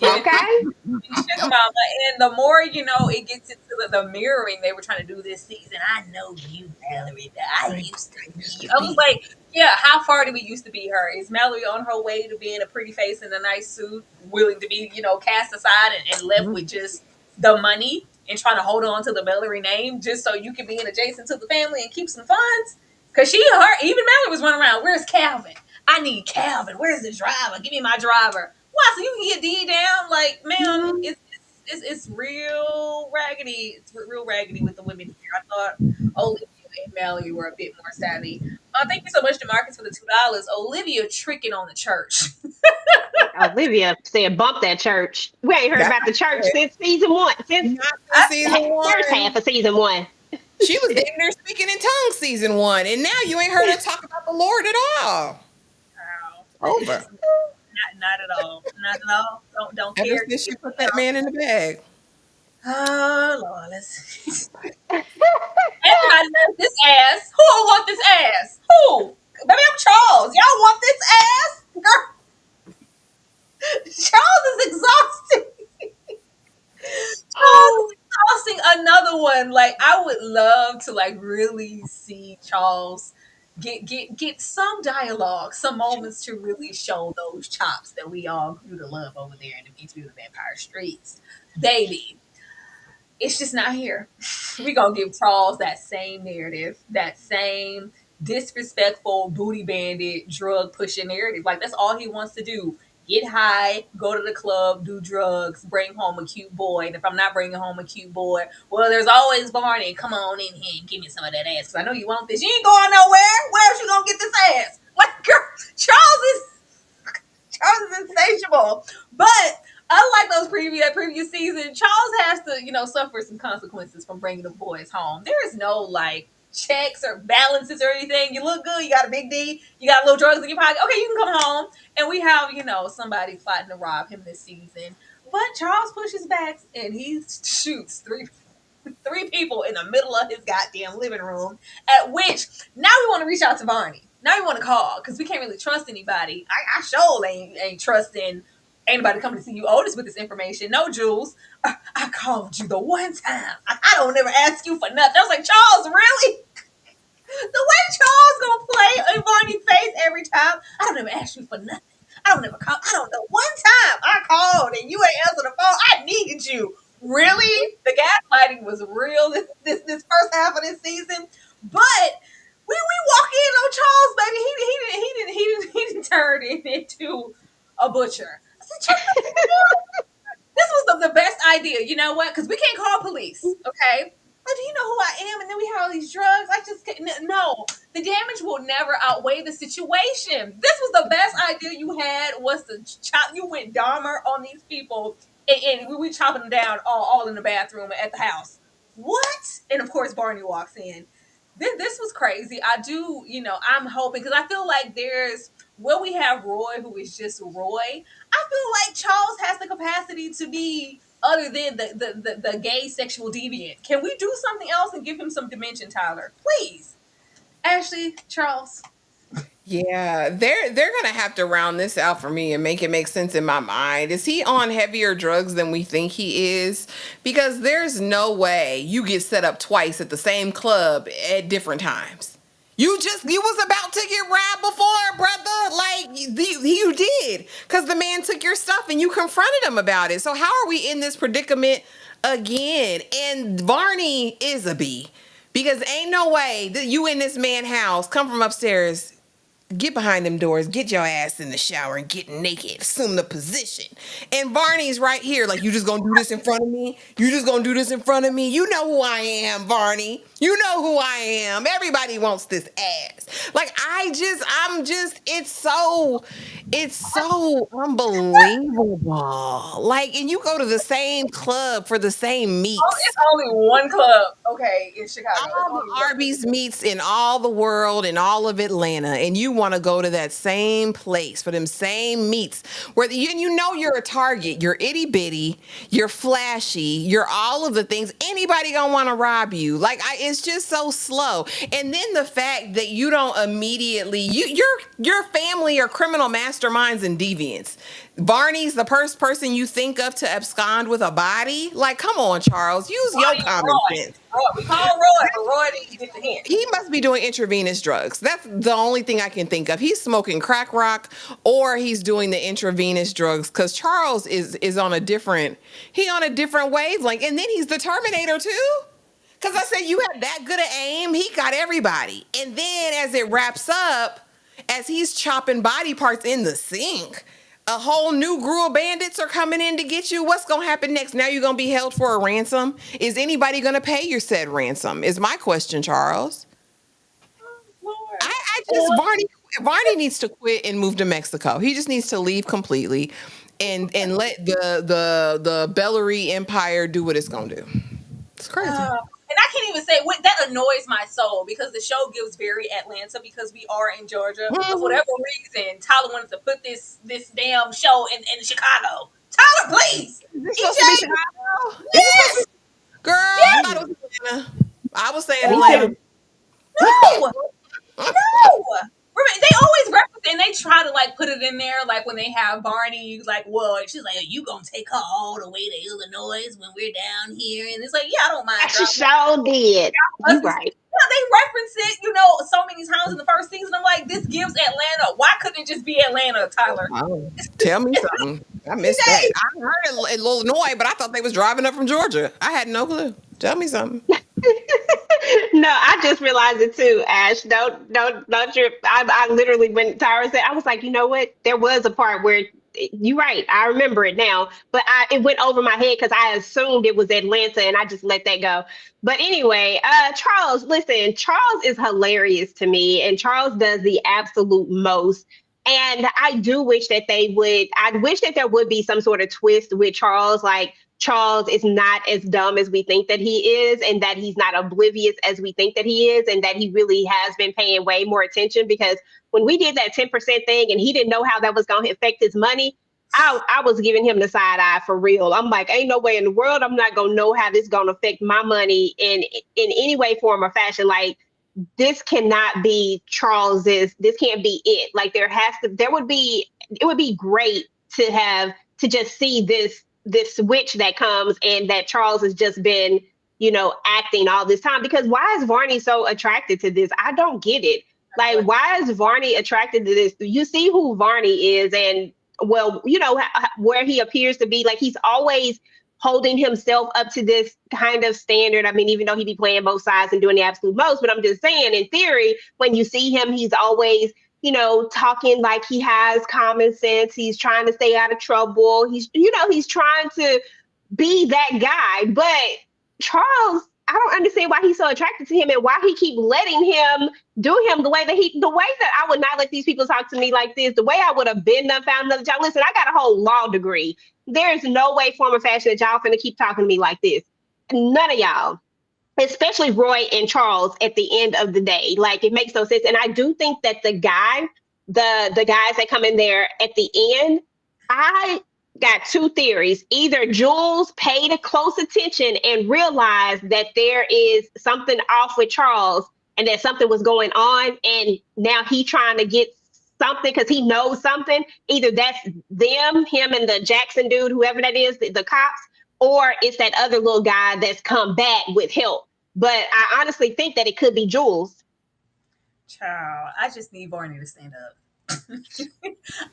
Okay. Sugar mama. And the more it gets into the mirroring they were trying to do this season. I know you, Mallory. I used to be you. I was like, yeah, how far do we used to be her? Is Mallory on her way to being a pretty face in a nice suit, willing to be, cast aside and left with just the money and trying to hold on to the Mallory name just so you can be adjacent to the family and keep some funds? Because even Mallory was running around. Where's Calvin? I need Calvin. Where's the driver? Give me my driver. Why? So you can get D down? Like, man, it's real raggedy. It's real raggedy with the women here. I thought Olivia and Mallory were a bit more savvy. Thank you so much to Marcus for the $2. Olivia tricking on the church. Olivia said, "Bump that church." We ain't heard about the church since season 1. Since first half of season 1. She was damn near speaking in tongues season 1, and now you ain't heard her talk about the Lord at all. Over. Not at all. Not at all. Don't care. Ever since she put that man in the bag. Oh Lord, let's. Everybody wants this ass. Who want this ass? Who? Baby, I'm Charles. Y'all want this ass? Girl. Charles is exhausting. Charles is exhausting. Another one. Like, I would love to really see Charles get some dialogue, some moments to really show those chops that we all grew to love over there in the Beach View Vampire Streets. Baby, it's just not here. We're going to give Charles that same narrative, that same disrespectful, booty bandit, drug pushing narrative. Like, that's all he wants to do. get high, go to the club, do drugs, bring home a cute boy. And if I'm not bringing home a cute boy, well, there's always Barney. Come on in here and give me some of that ass. Because I know you want this. You ain't going nowhere. Where else you going to get this ass? Like, girl, Charles is insatiable. But unlike those previous season, Charles has to, suffer some consequences from bringing the boys home. There is no like checks or balances or anything. You look good. You got a big D. You got a little drugs in your pocket. Okay, you can come home. And we have, somebody plotting to rob him this season. But Charles pushes back and he shoots three people in the middle of his goddamn living room. At which now we want to reach out to Barney. Now we want to call because we can't really trust anybody. I sure ain't trusting anybody coming to see you Otis with this information. No, Jules. I called you the one time. I don't ever ask you for nothing. I was like, Charles, really? The way Charles gonna play in Barney's face every time. I don't ever ask you for nothing. I don't ever call. I don't know. One time I called and you ain't answered the phone. I needed you. Really? The gaslighting was real this first half of this season. But we walk in on Charles, baby. He didn't turn it into a butcher. I said, check this was the best idea. You know what? Because we can't call police. Okay. But do you know who I am? And then we have all these drugs. I just can't. No, the damage will never outweigh the situation. This was the best idea you had was to chop. You went Dahmer on these people, and we chopping them down all in the bathroom at the house. What? And of course, Barney walks in. This was crazy. I do, I'm hoping because I feel like we have Roy, who is just Roy. I feel like Charles has the capacity to be other than the gay sexual deviant. Can we do something else and give him some dimension, Tyler? Please. Ashley, Charles. Yeah, they're gonna have to round this out for me and make it make sense in my mind. Is he on heavier drugs than we think he is? Because there's no way you get set up twice at the same club at different times. You was about to get robbed before, brother. Like you did, because the man took your stuff and you confronted him about it. So how are we in this predicament again? And Barney is a B, because ain't no way that you in this man's house come from upstairs. Get behind them doors, get your ass in the shower and get naked, assume the position. And Barney's right here, like, you just gonna do this in front of me? You just gonna do this in front of me? You know who I am, Barney. You know who I am. Everybody wants this ass. Like, it's so unbelievable. Like, and you go to the same club for the same meets. Oh, it's only one club, okay, in Chicago. All the Arby's meets in all the world, in all of Atlanta, and you want to go to that same place for them same meets where you know you're a target. You're itty bitty, you're flashy, you're all of the things. Anybody gonna want to rob you? Like, it's just so slow. And then the fact that you don't immediately your family are criminal masterminds and deviants. Barney's the first person you think of to abscond with a body. Like, come on, Charles, use your common sense. We call Roy, but Roy didn't get the hint. He must be doing intravenous drugs. That's the only thing I can think of. He's smoking crack rock, or he's doing the intravenous drugs, because Charles is on a different wavelength. And then he's the Terminator too. Because I said you have that good of aim, he got everybody. And then as it wraps up, as he's chopping body parts in the sink, a whole new crew of bandits are coming in to get you. What's going to happen next? Now you're going to be held for a ransom? Is anybody going to pay your said ransom? Is my question, Charles. Barney needs to quit and move to Mexico. He just needs to leave completely and let the Bellary Empire do what it's going to do. It's crazy. And I can't even say what that annoys my soul, because the show gives very Atlanta, because we are in Georgia. Mm-hmm. For whatever reason, Tyler wanted to put this damn show in Chicago. Tyler, please. Is this supposed to be Chicago? Yes. Girl, yes. I thought it was Atlanta. I was saying Atlanta. No. They always reference it, and they try to like put it in there, like when they have Barney, like, well, she's like, you gonna take her all the way to Illinois when we're down here? And it's like, yeah, I don't mind. She sure did. You right. Yeah, they reference it, so many times in the first season. I'm like, this gives Atlanta. Why couldn't it just be Atlanta, Tyler? Oh, tell me something. I missed that. I heard it in Illinois, but I thought they was driving up from Georgia. I had no clue. Tell me something. No, I just realized it too, Ash. Don't trip. I literally, when Tyra said, I was like, you know what? There was a part where you're right. I remember it now, but it went over my head because I assumed it was Atlanta, and I just let that go. But anyway, Charles, listen, Charles is hilarious to me, and Charles does the absolute most. And I do wish that I wish that there would be some sort of twist with Charles, like Charles is not as dumb as we think that he is, and that he's not oblivious as we think that he is, and that he really has been paying way more attention. Because when we did that 10% thing and he didn't know how that was going to affect his money, I was giving him the side eye for real. I'm like, ain't no way in the world I'm not going to know how this is going to affect my money in any way, form, or fashion. Like, this cannot be this can't be it. Like, it would be great to just see this switch that comes, and that Charles has just been, acting all this time. Because why is Varney so attracted to this? I don't get it. Like, why is Varney attracted to this? You see who Varney is, and well, where he appears to be. Like, he's always holding himself up to this kind of standard. I mean, even though he be playing both sides and doing the absolute most, but I'm just saying, in theory, when you see him, he's always, talking like he has common sense. He's trying to stay out of trouble. He's trying to be that guy. But Charles, I don't understand why he's so attracted to him, and why he keep letting him do him the way that I would not let these people talk to me like this, the way I would have been done, found another job. Listen, I got a whole law degree. There's no way, form, or fashion that y'all finna keep talking to me like this. None of y'all, especially Roy and Charles at the end of the day. Like, it makes no sense. And I do think that the guys that come in there at the end, I got two theories. Either Jules paid a close attention and realized that there is something off with Charles, and that something was going on, and now he trying to get something because he knows something. Either that's him and the Jackson dude, whoever that is, the cops, or it's that other little guy that's come back with help. But I honestly think that it could be Jules. Child, I just need Barney to stand up.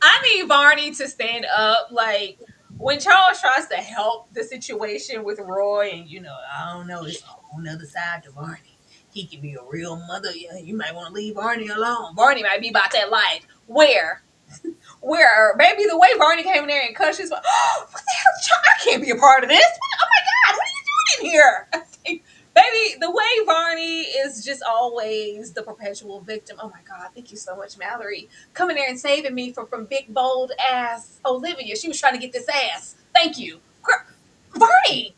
I need Barney to stand up. Like, when Charles tries to help the situation with Roy, and I don't know, it's on the other side to Barney. He can be a real mother. Yeah, you might want to leave Barney alone. Barney might be about that life. Where maybe the way Barney came in there and cut his, what the hell? I can't be a part of this. Oh my God, what are you doing in here? Baby, the way Barney is just always the perpetual victim. Oh my God, thank you so much, Mallory. Coming there and saving me from big, bold ass Olivia. She was trying to get this ass. Thank you. Barney!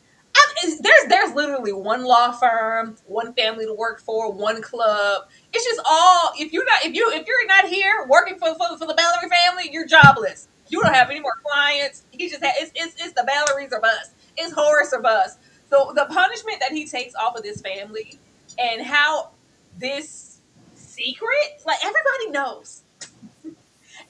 There's literally one law firm, one family to work for, one club. It's just all, if you're not here working for the Mallory family, you're jobless. You don't have any more clients. He just it's the Mallory's or bust. It's Horace or bust. So the punishment that he takes off of this family, and how this secret, like, everybody knows.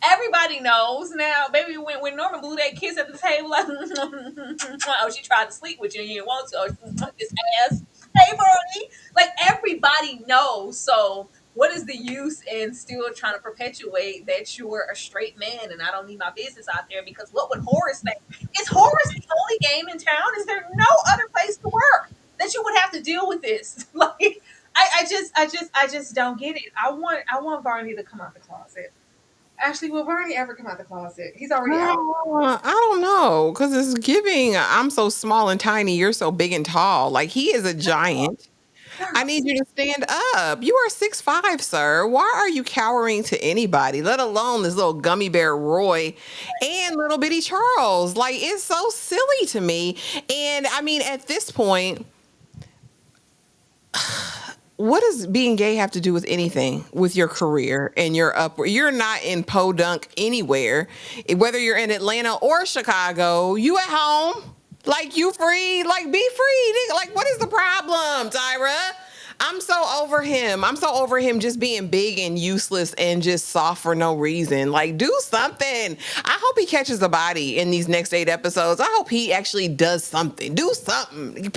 Everybody knows now, baby. When Norman blew that kiss at the table, like, oh, she tried to sleep with you and you didn't want to. Or, this ass, hey, Barney. Like, everybody knows. So, what is the use in still trying to perpetuate that you're a straight man and I don't need my business out there? Because what would Horace think? Is Horace the only game in town? Is there no other place to work that you would have to deal with this? Like, I just don't get it. I want Barney to come out the closet. Ashley, will Barney ever come out the closet? He's already out. I don't know, because it's giving, I'm so small and tiny, you're so big and tall. Like, he is a giant. I need you to stand up. You are 6'5", sir. Why are you cowering to anybody, let alone this little gummy bear Roy and little bitty Charles? Like, it's so silly to me. And I mean, at this point, what does being gay have to do with anything, with your career and your upward? You're not in podunk anywhere, whether you're in Atlanta or Chicago. You at home, like, you free, like, be free. Like, what is the problem, Tyra? I'm so over him. I'm so over him just being big and useless and just soft for no reason. Like, do something. I hope he catches a body in these next 8 episodes. I hope he actually does something. Do something.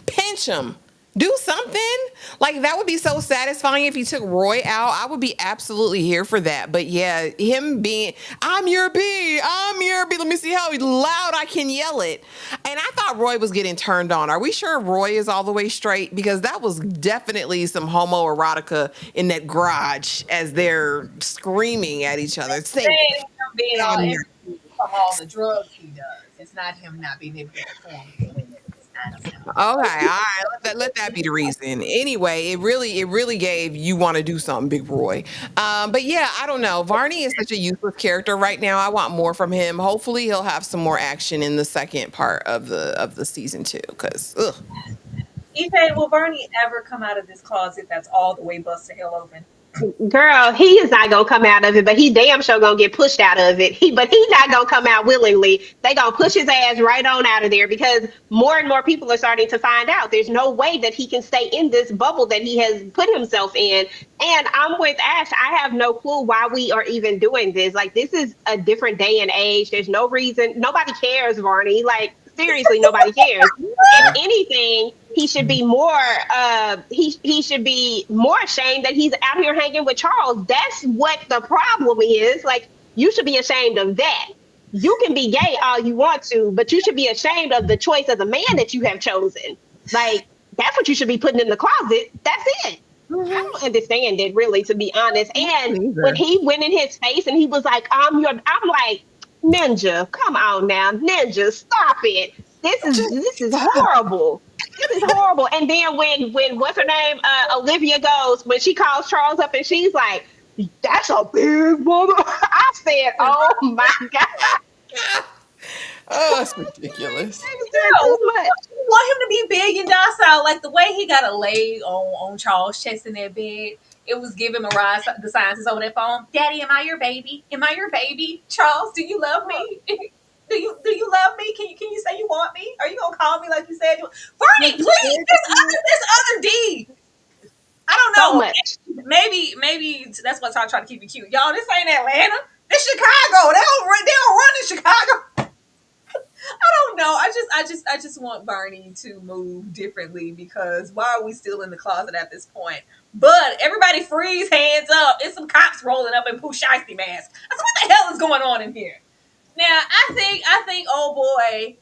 Pinch him. Do something. Like, that would be so satisfying if he took Roy out. I would be absolutely here for that. But yeah, him being, I'm your B. Let me see how loud I can yell it. And I thought Roy was getting turned on. Are we sure Roy is all the way straight? Because that was definitely some homoerotica in that garage as they're screaming at each other. from all the drugs he does. It's not him not being able to perform. It's not him. Okay, all right. Let that be the reason. Anyway, it really gave you want to do something, Big Roy. But yeah, I don't know. Varney is such a useless character right now. I want more from him. Hopefully, he'll have some more action in the second part of the season two. Because EJ, will Bernie ever come out of this closet that's all the way bust to hell open? Girl, he is not gonna come out of it, but he damn sure gonna get pushed out of it. But he not gonna come out willingly. They gonna push his ass right on out of there because more and more people are starting to find out. There's no way that he can stay in this bubble that he has put himself in. And I'm with Ash. I have no clue why we are even doing this. Like, this is a different day and age. There's no reason. Nobody cares, Varney. Like, seriously, nobody cares. If anything, he should be more he should be more ashamed that he's out here hanging with Charles. That's what the problem is. Like, you should be ashamed of that. You can be gay all you want to, but you should be ashamed of the choice of the man that you have chosen. Like, that's what you should be putting in the closet. That's it. I don't understand it, really, to be honest. And when he went in his face and he was like, I'm like, Ninja, come on now, Ninja, stop it. This is horrible. This is horrible. And then when what's her name? Olivia goes, when she calls Charles up and she's like, that's a big woman. I said, oh my God. oh, it's ridiculous. They was doing too much. You want him to be big and docile, like the way he got a lay on Charles' chest in that bed. It was giving Mariah the scientists over that phone. Daddy, am I your baby? Am I your baby? Charles, do you love me? Do you love me? Can you say you want me? Are you gonna call me like you said? Bernie, please. There's other D. I don't So know. much. Maybe that's what's I'm trying to keep it cute. Y'all, this ain't Atlanta. This Chicago. They don't run in Chicago. I don't know. I just want Barney to move differently because why are we still in the closet at this point? But everybody freeze, hands up. It's some cops rolling up in Pooh Shiesty masks. I said, what the hell is going on in here? Now I think old boy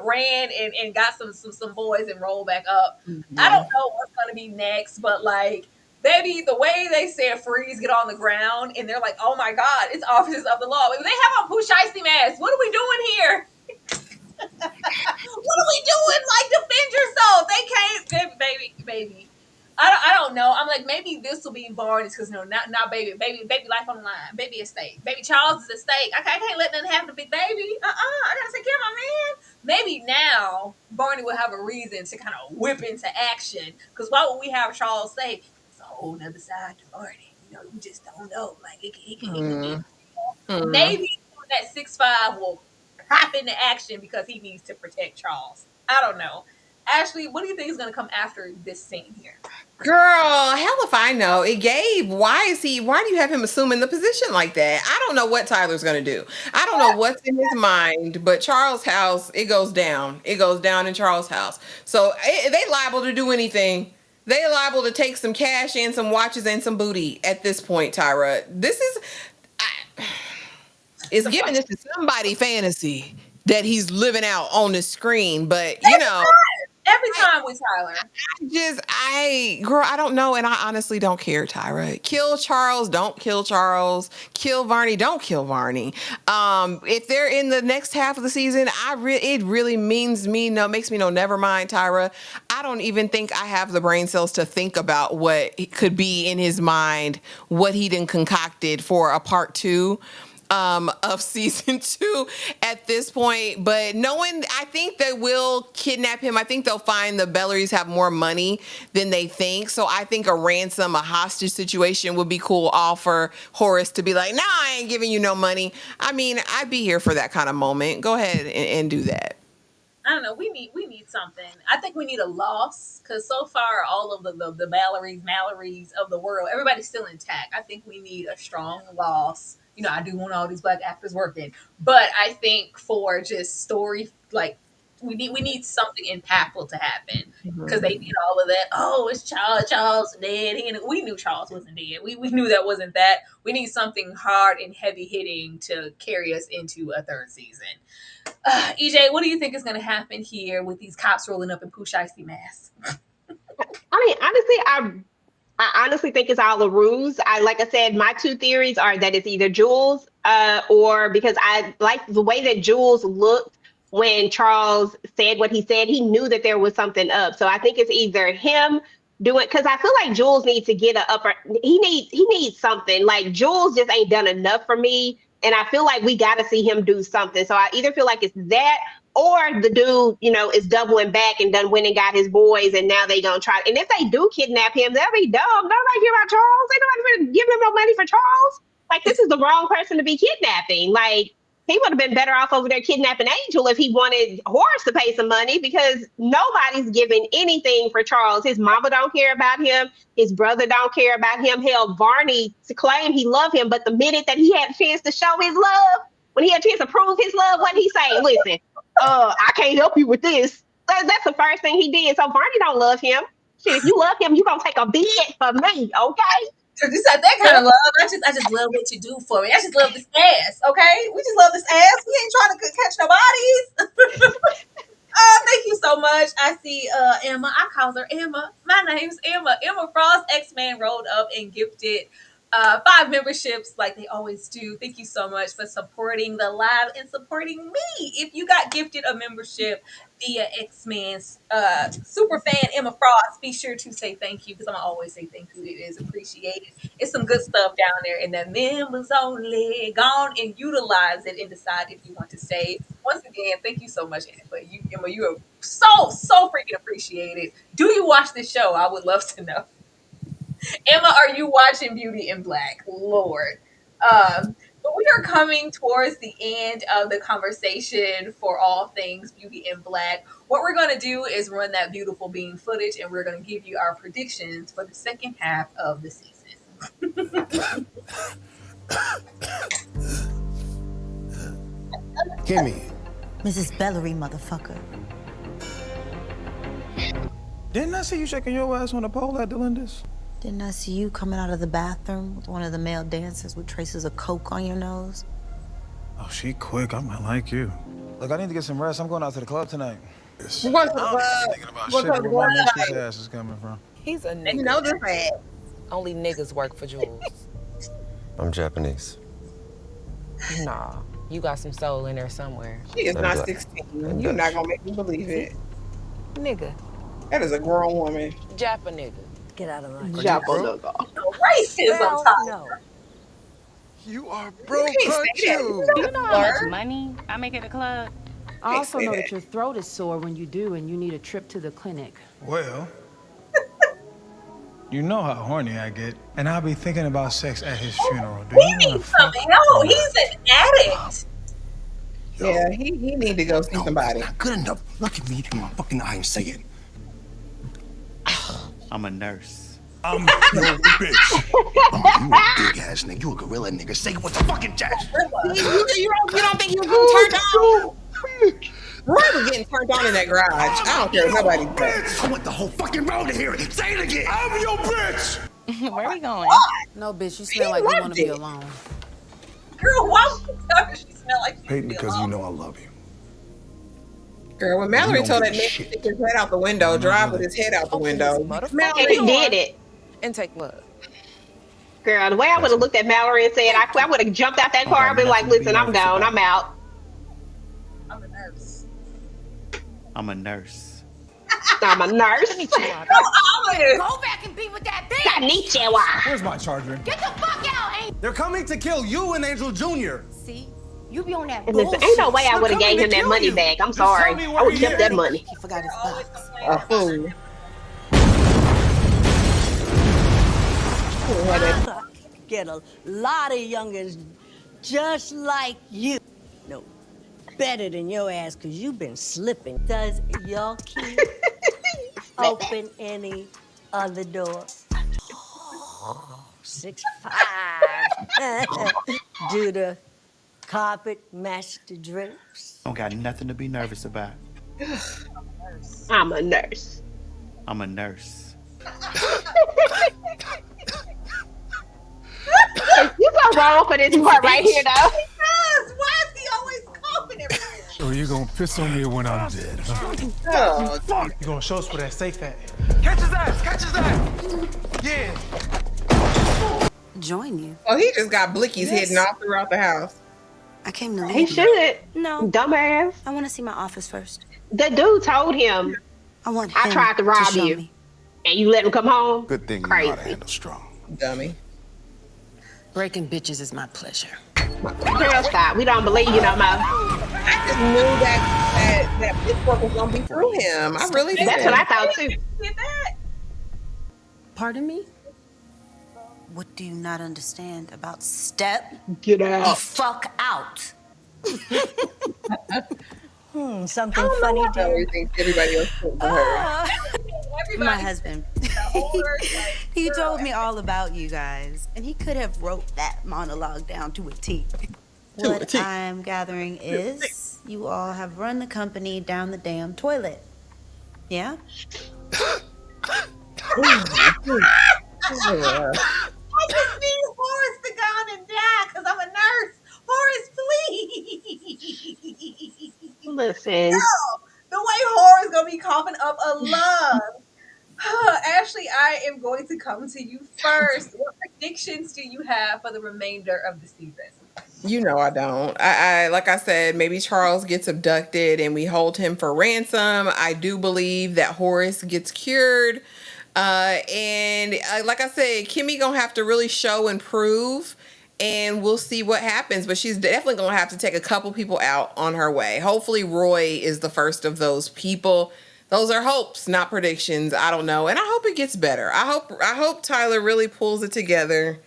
ran and got some boys and rolled back up. I don't know what's gonna be next, but like baby, the way they said freeze, get on the ground, and they're like, oh my god, it's officers of the law. They have on Pooh Shiesty masks. What are we doing here? What are we doing? Like, defend yourself. They can't, baby. I don't know. I'm like, maybe this will be Barney's because not baby life on the line. Baby at stake. Baby Charles is at stake. I can't let nothing happen to big baby. I gotta take care of my man. Maybe now Barney will have a reason to kind of whip into action. Because why would we have Charles say it's a whole nother side to Barney? You just don't know. Like he can be. Maybe that 6'5" will hop into action because he needs to protect Charles. I don't know. Ashley, what do you think is going to come after this scene here? Girl, hell if I know. It Gabe, why do you have him assuming the position like that? I don't know what Tyler's gonna do. I don't know what's in his mind, but Charles' house, it goes down. It goes down in Charles' house. So they liable to do anything. They liable to take some cash and some watches and some booty at this point, Tyra. It's giving this to somebody fantasy that he's living out on the screen, but Every time with Tyler. Girl, I don't know. And I honestly don't care, Tyra. Kill Charles, don't kill Charles. Kill Varney, don't kill Varney. If they're in the next half of the season, it really makes me know, never mind, Tyra. I don't even think I have the brain cells to think about what could be in his mind, what he done concocted for a part 2 of season 2 at this point. But I think they will kidnap him. I think they'll find the Belleries have more money than they think. So I think a ransom, a hostage situation would be cool. All for Horace to be like, no, I ain't giving you no money. I mean, I'd be here for that kind of moment. Go ahead and do that. I don't know. We need something. I think we need a loss because so far all of the Mallories of the world, everybody's still intact. I think we need a strong loss. I do want all these black actors working, but I think for just story, like we need something impactful to happen because they did all of that. Oh, it's Charles dead. We knew Charles wasn't dead. We knew that wasn't that. We need something hard and heavy hitting to carry us into a third season. EJ, what do you think is going to happen here with these cops rolling up in Pooh Shiesty masks? I mean, honestly, I honestly think it's all a ruse. Like I said, my two theories are that it's either Jules, or because I like the way that Jules looked when Charles said what he said. He knew that there was something up. So I think it's either him doing, because I feel like Jules needs to get a upper. He needs something. Like Jules just ain't done enough for me, and I feel like we got to see him do something. So I either feel like it's that, or the dude, is doubling back and done went and got his boys, and now they gonna try. And if they do kidnap him, they'll be dumb. Nobody care about Charles. Ain't nobody gonna give him no money for Charles. Like, this is the wrong person to be kidnapping. Like, he would have been better off over there kidnapping Angel if he wanted Horace to pay some money, because nobody's giving anything for Charles. His mama don't care about him. His brother don't care about him. Hell, Barney to claim he loved him, but the minute that he had a chance to show his love, when he had a chance to prove his love, what he saying? Listen, I can't help you with this. That's the first thing he did. So Barney don't love him. Shit, if you love him, you gonna take a bid for me, okay? This not that kind of love. I just love what you do for me. I just love this ass, okay? We just love this ass. We ain't trying to catch no bodies. Thank you so much. I see Emma. I call her Emma. My name's Emma. Emma Frost, X-Man, rolled up and gifted 5 memberships like they always do. Thank you so much for supporting the live and supporting me. If you got gifted a membership via X-Man's super fan Emma Frost, be sure to say thank you, because I'm gonna always say thank you. It is appreciated. It's some good stuff down there, and the members only. Go on and utilize it and decide if you want to stay. Once again, thank you so much, Emma. You are so freaking appreciated. Do you watch this show? I would love to know. Emma, are you watching Beauty in Black? Lord. But we are coming towards the end of the conversation for all things Beauty in Black. What we're going to do is run that beautiful bean footage, and we're going to give you our predictions for the second half of the season. Gimme. Mrs. Bellery, motherfucker. Didn't I see you shaking your ass on the pole at Delinda's? Didn't I see you coming out of the bathroom with one of the male dancers with traces of coke on your nose? Oh, she quick. I might like you. Look, I need to get some rest. I'm going out to the club tonight. We're going to the club. Thinking about shit, where my next piece of ass is coming from. He's a nigga. You know this ass. Only niggas work for Jules. I'm Japanese. Nah, you got some soul in there somewhere. She is I'm not black. 16. You're not gonna make me believe it. Nigga. That is a grown woman. Japa nigga. Get out of my Racism. No. You are broke, You can't aren't say that. you? Do you know how much money I make at the club? I also say know that. that your throat is sore when you do and you need a trip to the clinic. Well, you know how horny I get, and I'll be thinking about sex at his funeral. Do He you want to needs fuck? something. No, he's an addict. Yeah, he need to go see somebody. Not good enough. Look at me in my fucking eye and say it. I'm a nurse. I'm your bitch. You a big ass nigga. You a gorilla nigga. Say it with the fucking chest. You don't think he was getting turned on? Roy was getting turned on in that garage. I don't care what nobody says. I want the whole fucking road to hear it. Say it again. I'm your bitch. Where we going? No, bitch, you smell like you want to be alone. Girl, why would you tell her she smell like she Hate because you know I love you. Girl, when Mallory You told don't that give a nigga to shit. stick his head out the window, drive with his head out the window. And he did it. And take love. Girl, the way I would have looked at Mallory and said, I would have jumped out that car and been like, listen, I'm gone. I'm out. I'm a nurse. I'm a nurse. I'm a nurse. Go back and be with that bitch. Konnichiwa. Where's my charger? Get the fuck out, Angel. They're coming to kill you and Angel Jr. See? You be on that And listen, bullshit. ain't no way I would have coming gave him to that kill money you. back. I'm Just sorry. tell me I where would have he kept that is. money. He forgot his box. A fool. Get a lot of youngins just like you. No, better than your ass, because you've been slipping. Does your key open any other door? 6'5". Do the carpet match the drapes? Don't got nothing to be nervous about. I'm a nurse. I'm a nurse. You so wrong for this part right here, though. Yes, why is he always coughing everywhere? So you gonna piss on me when I'm dead, huh? Oh, Fuck! You gonna show us where that safe at? Catch his ass! Catch his ass! Yeah. Join you. Oh, he just got blickies Yes. hidden all throughout the house. I came to leave He you. should. No. Dumbass. I want to see my office first. The dude told him, I want him I tried to rob show you. me. And you let him come home? Good thing you know how to Crazy. handle strong. Dummy. Breaking bitches is my pleasure. Girl, stop. We don't believe you no more. I just knew that pitchfork was gonna be through him. I really did. That's what I thought too. Did that? Pardon me? What do you not understand about step Get the out. fuck out? Something I don't know funny, why Valerie dear. thinks everybody else thinks of her. Everybody My husband. older, He told me all about you guys, and he could have wrote that monologue down to a T. What I'm gathering is you all have run the company down the damn toilet. Yeah? I just need Horace to go on and die because I'm a nurse. Horace, please. Listen. No, the way Horace gonna be coughing up a lung. Ashley, I am going to come to you first. What predictions do you have for the remainder of the season? You know I don't. I like I said, maybe Charles gets abducted and we hold him for ransom. I do believe that Horace gets cured. And like I said, Kimmy gonna have to really show and prove, and we'll see what happens. But she's definitely gonna have to take a couple people out on her way. Hopefully, Roy is the first of those people. Those are hopes, not predictions. I don't know, and I hope it gets better. I hope Tyler really pulls it together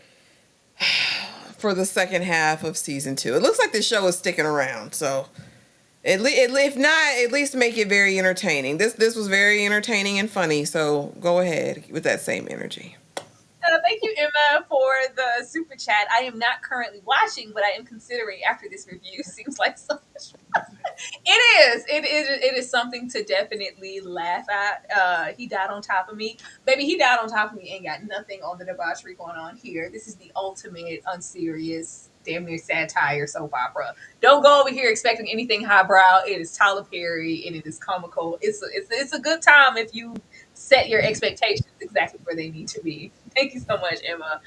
for the second half of season 2. It looks like the show is sticking around, so. If not, at least make it very entertaining. This was very entertaining and funny, so go ahead with that same energy. Thank you, Emma, for the super chat. I am not currently watching, but I am considering after this review. Seems like so much fun. It is something to definitely laugh at. He died on top of me. Baby, he died on top of me and got nothing on the debauchery going on here. This is the ultimate unserious, damn near satire soap opera. Don't go over here expecting anything highbrow. It is Tyler Perry and it is comical. It's a good time if you set your expectations exactly where they need to be. Thank you so much, Emma.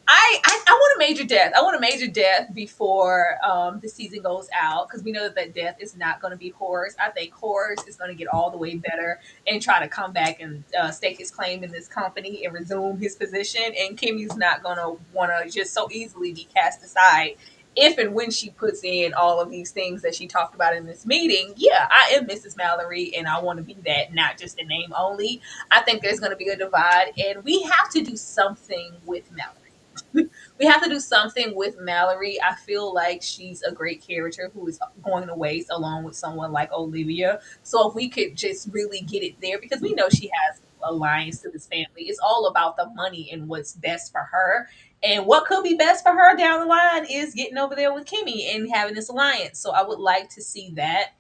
I want a major death. I want a major death before the season goes out because we know that death is not going to be Horace. I think Horace is going to get all the way better and try to come back and stake his claim in this company and resume his position. And Kimmy's not going to want to just so easily be cast aside if and when she puts in all of these things that she talked about in this meeting. Yeah, I am Mrs. Mallory and I want to be that, not just a name only. I think there's going to be a divide and we have to do something with Mallory. We have to do something with Mallory. I feel like she's a great character who is going to waste along with someone like Olivia. So if we could just really get it there, because we know she has alliance to this family. It's all about the money and what's best for her. And what could be best for her down the line is getting over there with Kimmy and having this alliance. So I would like to see that.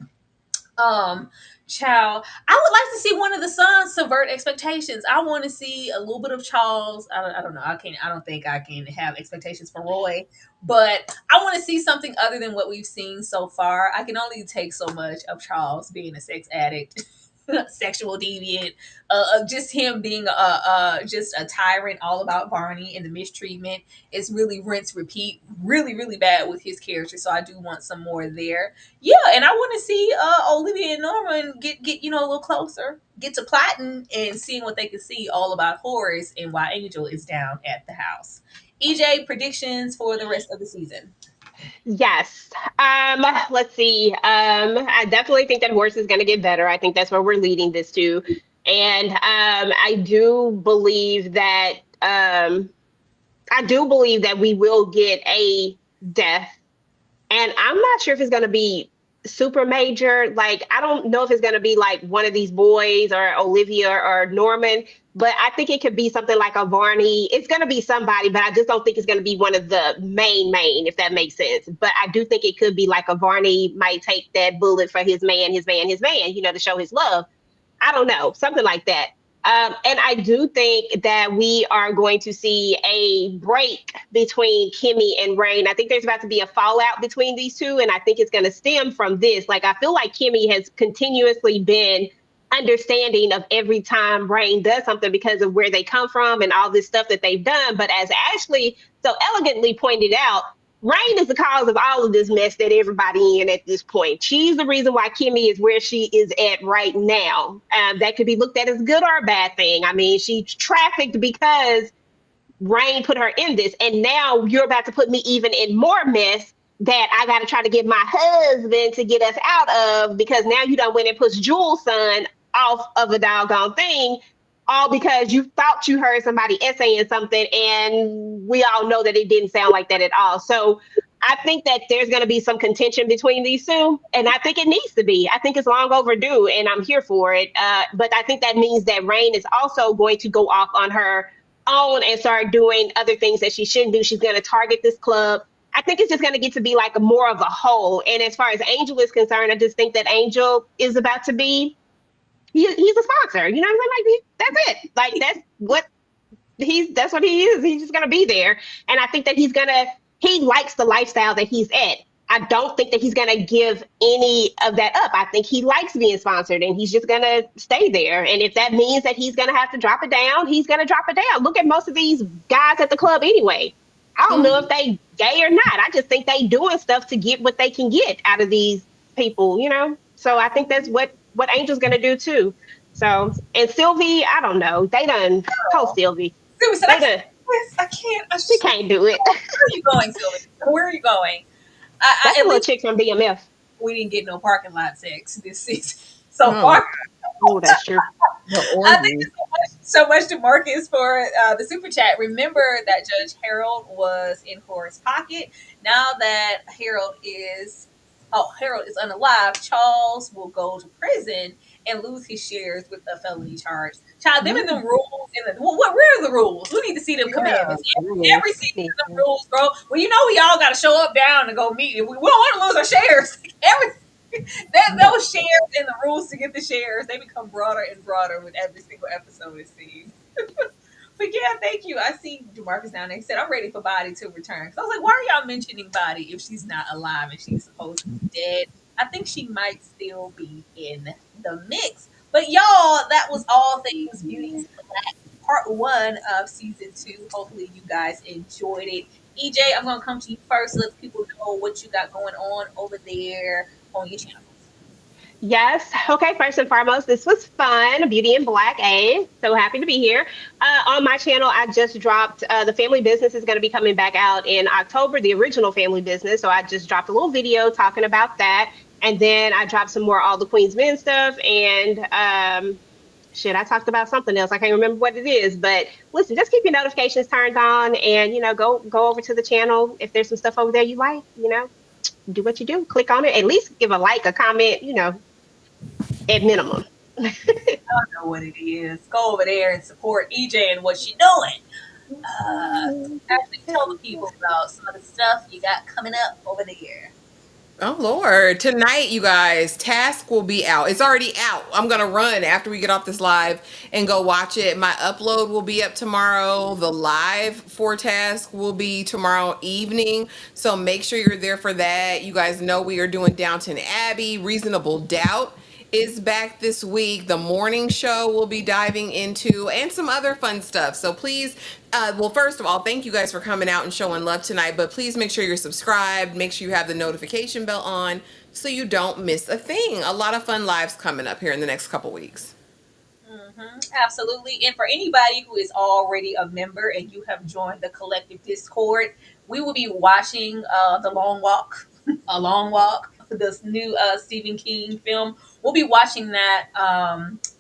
Child, I would like to see one of the sons subvert expectations. I want to see a little bit of Charles. I don't know. I don't think I can have expectations for Roy, but I want to see something other than what we've seen so far. I can only take so much of Charles being a sex addict, sexual deviant, just him being just a tyrant, all about Barney and the mistreatment. It's really rinse repeat, really really bad with his character. So I do want some more there. Yeah, and I want to see Olivia and Norman get a little closer, get to plotting and seeing what they can see all about Horace and why Angel is down at the house. EJ, predictions for the rest of the season. Yes. Let's see. I definitely think that Horse is going to get better. I think that's where we're leading this to. And I do believe that we will get a death. And I'm not sure if it's going to be super major. Like, I don't know if it's going to be like one of these boys or Olivia or Norman, but I think it could be something like a Varney. It's going to be somebody, but I just don't think it's going to be one of the main, if that makes sense. But I do think it could be like a Varney might take that bullet for his man, to show his love. I don't know, something like that. And I do think that we are going to see a break between Kimmy and Rain. I think there's about to be a fallout between these two, and I think it's going to stem from this. Like, I feel like Kimmy has continuously been understanding of every time Rain does something because of where they come from and all this stuff that they've done. But as Ashley so elegantly pointed out, Rain is the cause of all of this mess that everybody in at this point. She's the reason why Kimmy is where she is at right now. That could be looked at as good or a bad thing. I mean, she trafficked because Rain put her in this, and now you're about to put me even in more mess that I got to try to get my husband to get us out of because now you done went and pushed Jules' son off of a doggone thing, all because you thought you heard somebody essaying something, and we all know that it didn't sound like that at all. So I think that there's going to be some contention between these two, and I think it needs to be. I think it's long overdue, and I'm here for it. But I think that means that Rain is also going to go off on her own and start doing other things that she shouldn't do. She's going to target this club. I think it's just going to get to be like a more of a whole. And as far as Angel is concerned, I just think that Angel is about to be, he's a sponsor. You know what I'm saying? Like, that's it. Like, that's what he is. He's just going to be there. And I think that he likes the lifestyle that he's at. I don't think that he's going to give any of that up. I think he likes being sponsored and he's just going to stay there. And if that means that he's going to have to drop it down, he's going to drop it down. Look at most of these guys at the club anyway. I don't know if they gay or not. I just think they doing stuff to get what they can get out of these people, you know? So I think that's what Angel's going to do too. So, and Sylvie, I don't know. They done, Sylvie. Sylvie said, I can't. She can't do it. Where are you going, Sylvie? Where are you going? That's a little chick from BMF. We didn't get no parking lot sex this season so far. Oh, that's true. I think so much to Marcus for the super chat. Remember that Judge Harold was in Horace's pocket. Now that Harold is unalive, Charles will go to prison and lose his shares with a felony charge. Child, them and them rules. Where are the rules? We need to see them commandments. Every season, them rules, bro. Well, you know we all got to show up down and go meet. We don't want to lose our shares. Those shares and the rules to get the shares, they become broader and broader with every single episode it seems. But yeah, thank you. I see DeMarcus down there. He said, I'm ready for Body to return. Because I was like, why are y'all mentioning Body if she's not alive and she's supposed to be dead? I think she might still be in the mix. But y'all, that was all things Beauty and Black part 1 of season 2. Hopefully you guys enjoyed it. EJ, I'm going to come to you first. Let people know what you got going on over there on your channel. Yes. Okay. First and foremost, this was fun. Beauty in Black, eh? So happy to be here. On my channel, I just dropped the family business is going to be coming back out in October, the original family business. So I just dropped a little video talking about that. And then I dropped some more All the Queen's Men stuff. And I talked about something else. I can't remember what it is. But listen, just keep your notifications turned on and, go over to the channel. If there's some stuff over there you like, do what you do. Click on it. At least give a like, a comment, at minimum. I don't know what it is. Go over there and support EJ and what she's doing. Actually tell the people about some of the stuff you got coming up over there. Oh Lord. Tonight, you guys, Task will be out. It's already out. I'm gonna run after we get off this live and go watch it. My upload will be up tomorrow. The live for Task will be tomorrow evening. So make sure you're there for that. You guys know we are doing Downton Abbey. Reasonable Doubt is back this week. The morning show will be diving into and some other fun stuff. So please, well, first of all, thank you guys for coming out and showing love tonight. But please make sure you're subscribed. Make sure you have the notification bell on so you don't miss a thing. A lot of fun lives coming up here in the next couple weeks. Absolutely. And for anybody who is already a member and you have joined the collective Discord, we will be watching The Long Walk, A Long Walk, this new Stephen King film. We'll be watching that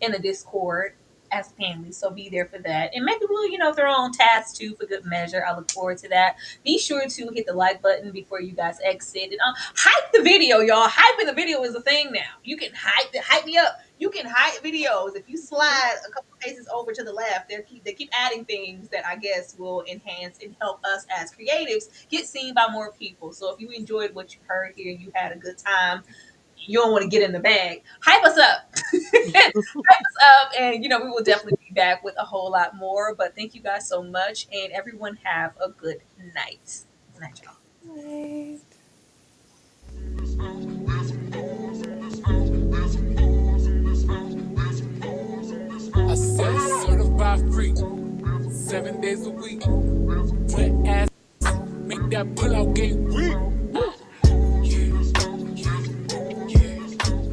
in the Discord as family, so be there for that. And maybe we'll, throw on Task too for good measure. I look forward to that. Be sure to hit the like button before you guys exit. And hype the video, y'all. Hyping the video is a thing now. You can hype me up. You can hype videos. If you slide a couple paces over to the left, they keep adding things that I guess will enhance and help us as creatives get seen by more people. So if you enjoyed what you heard here, you had a good time, you don't want to get in the bag, hype us up. Hype us up, and we will definitely be back with a whole lot more. But thank you guys so much, and everyone have a good night. Good night, y'all. Night. freak. 7 days a week. Wet ass, make that pull out game weak.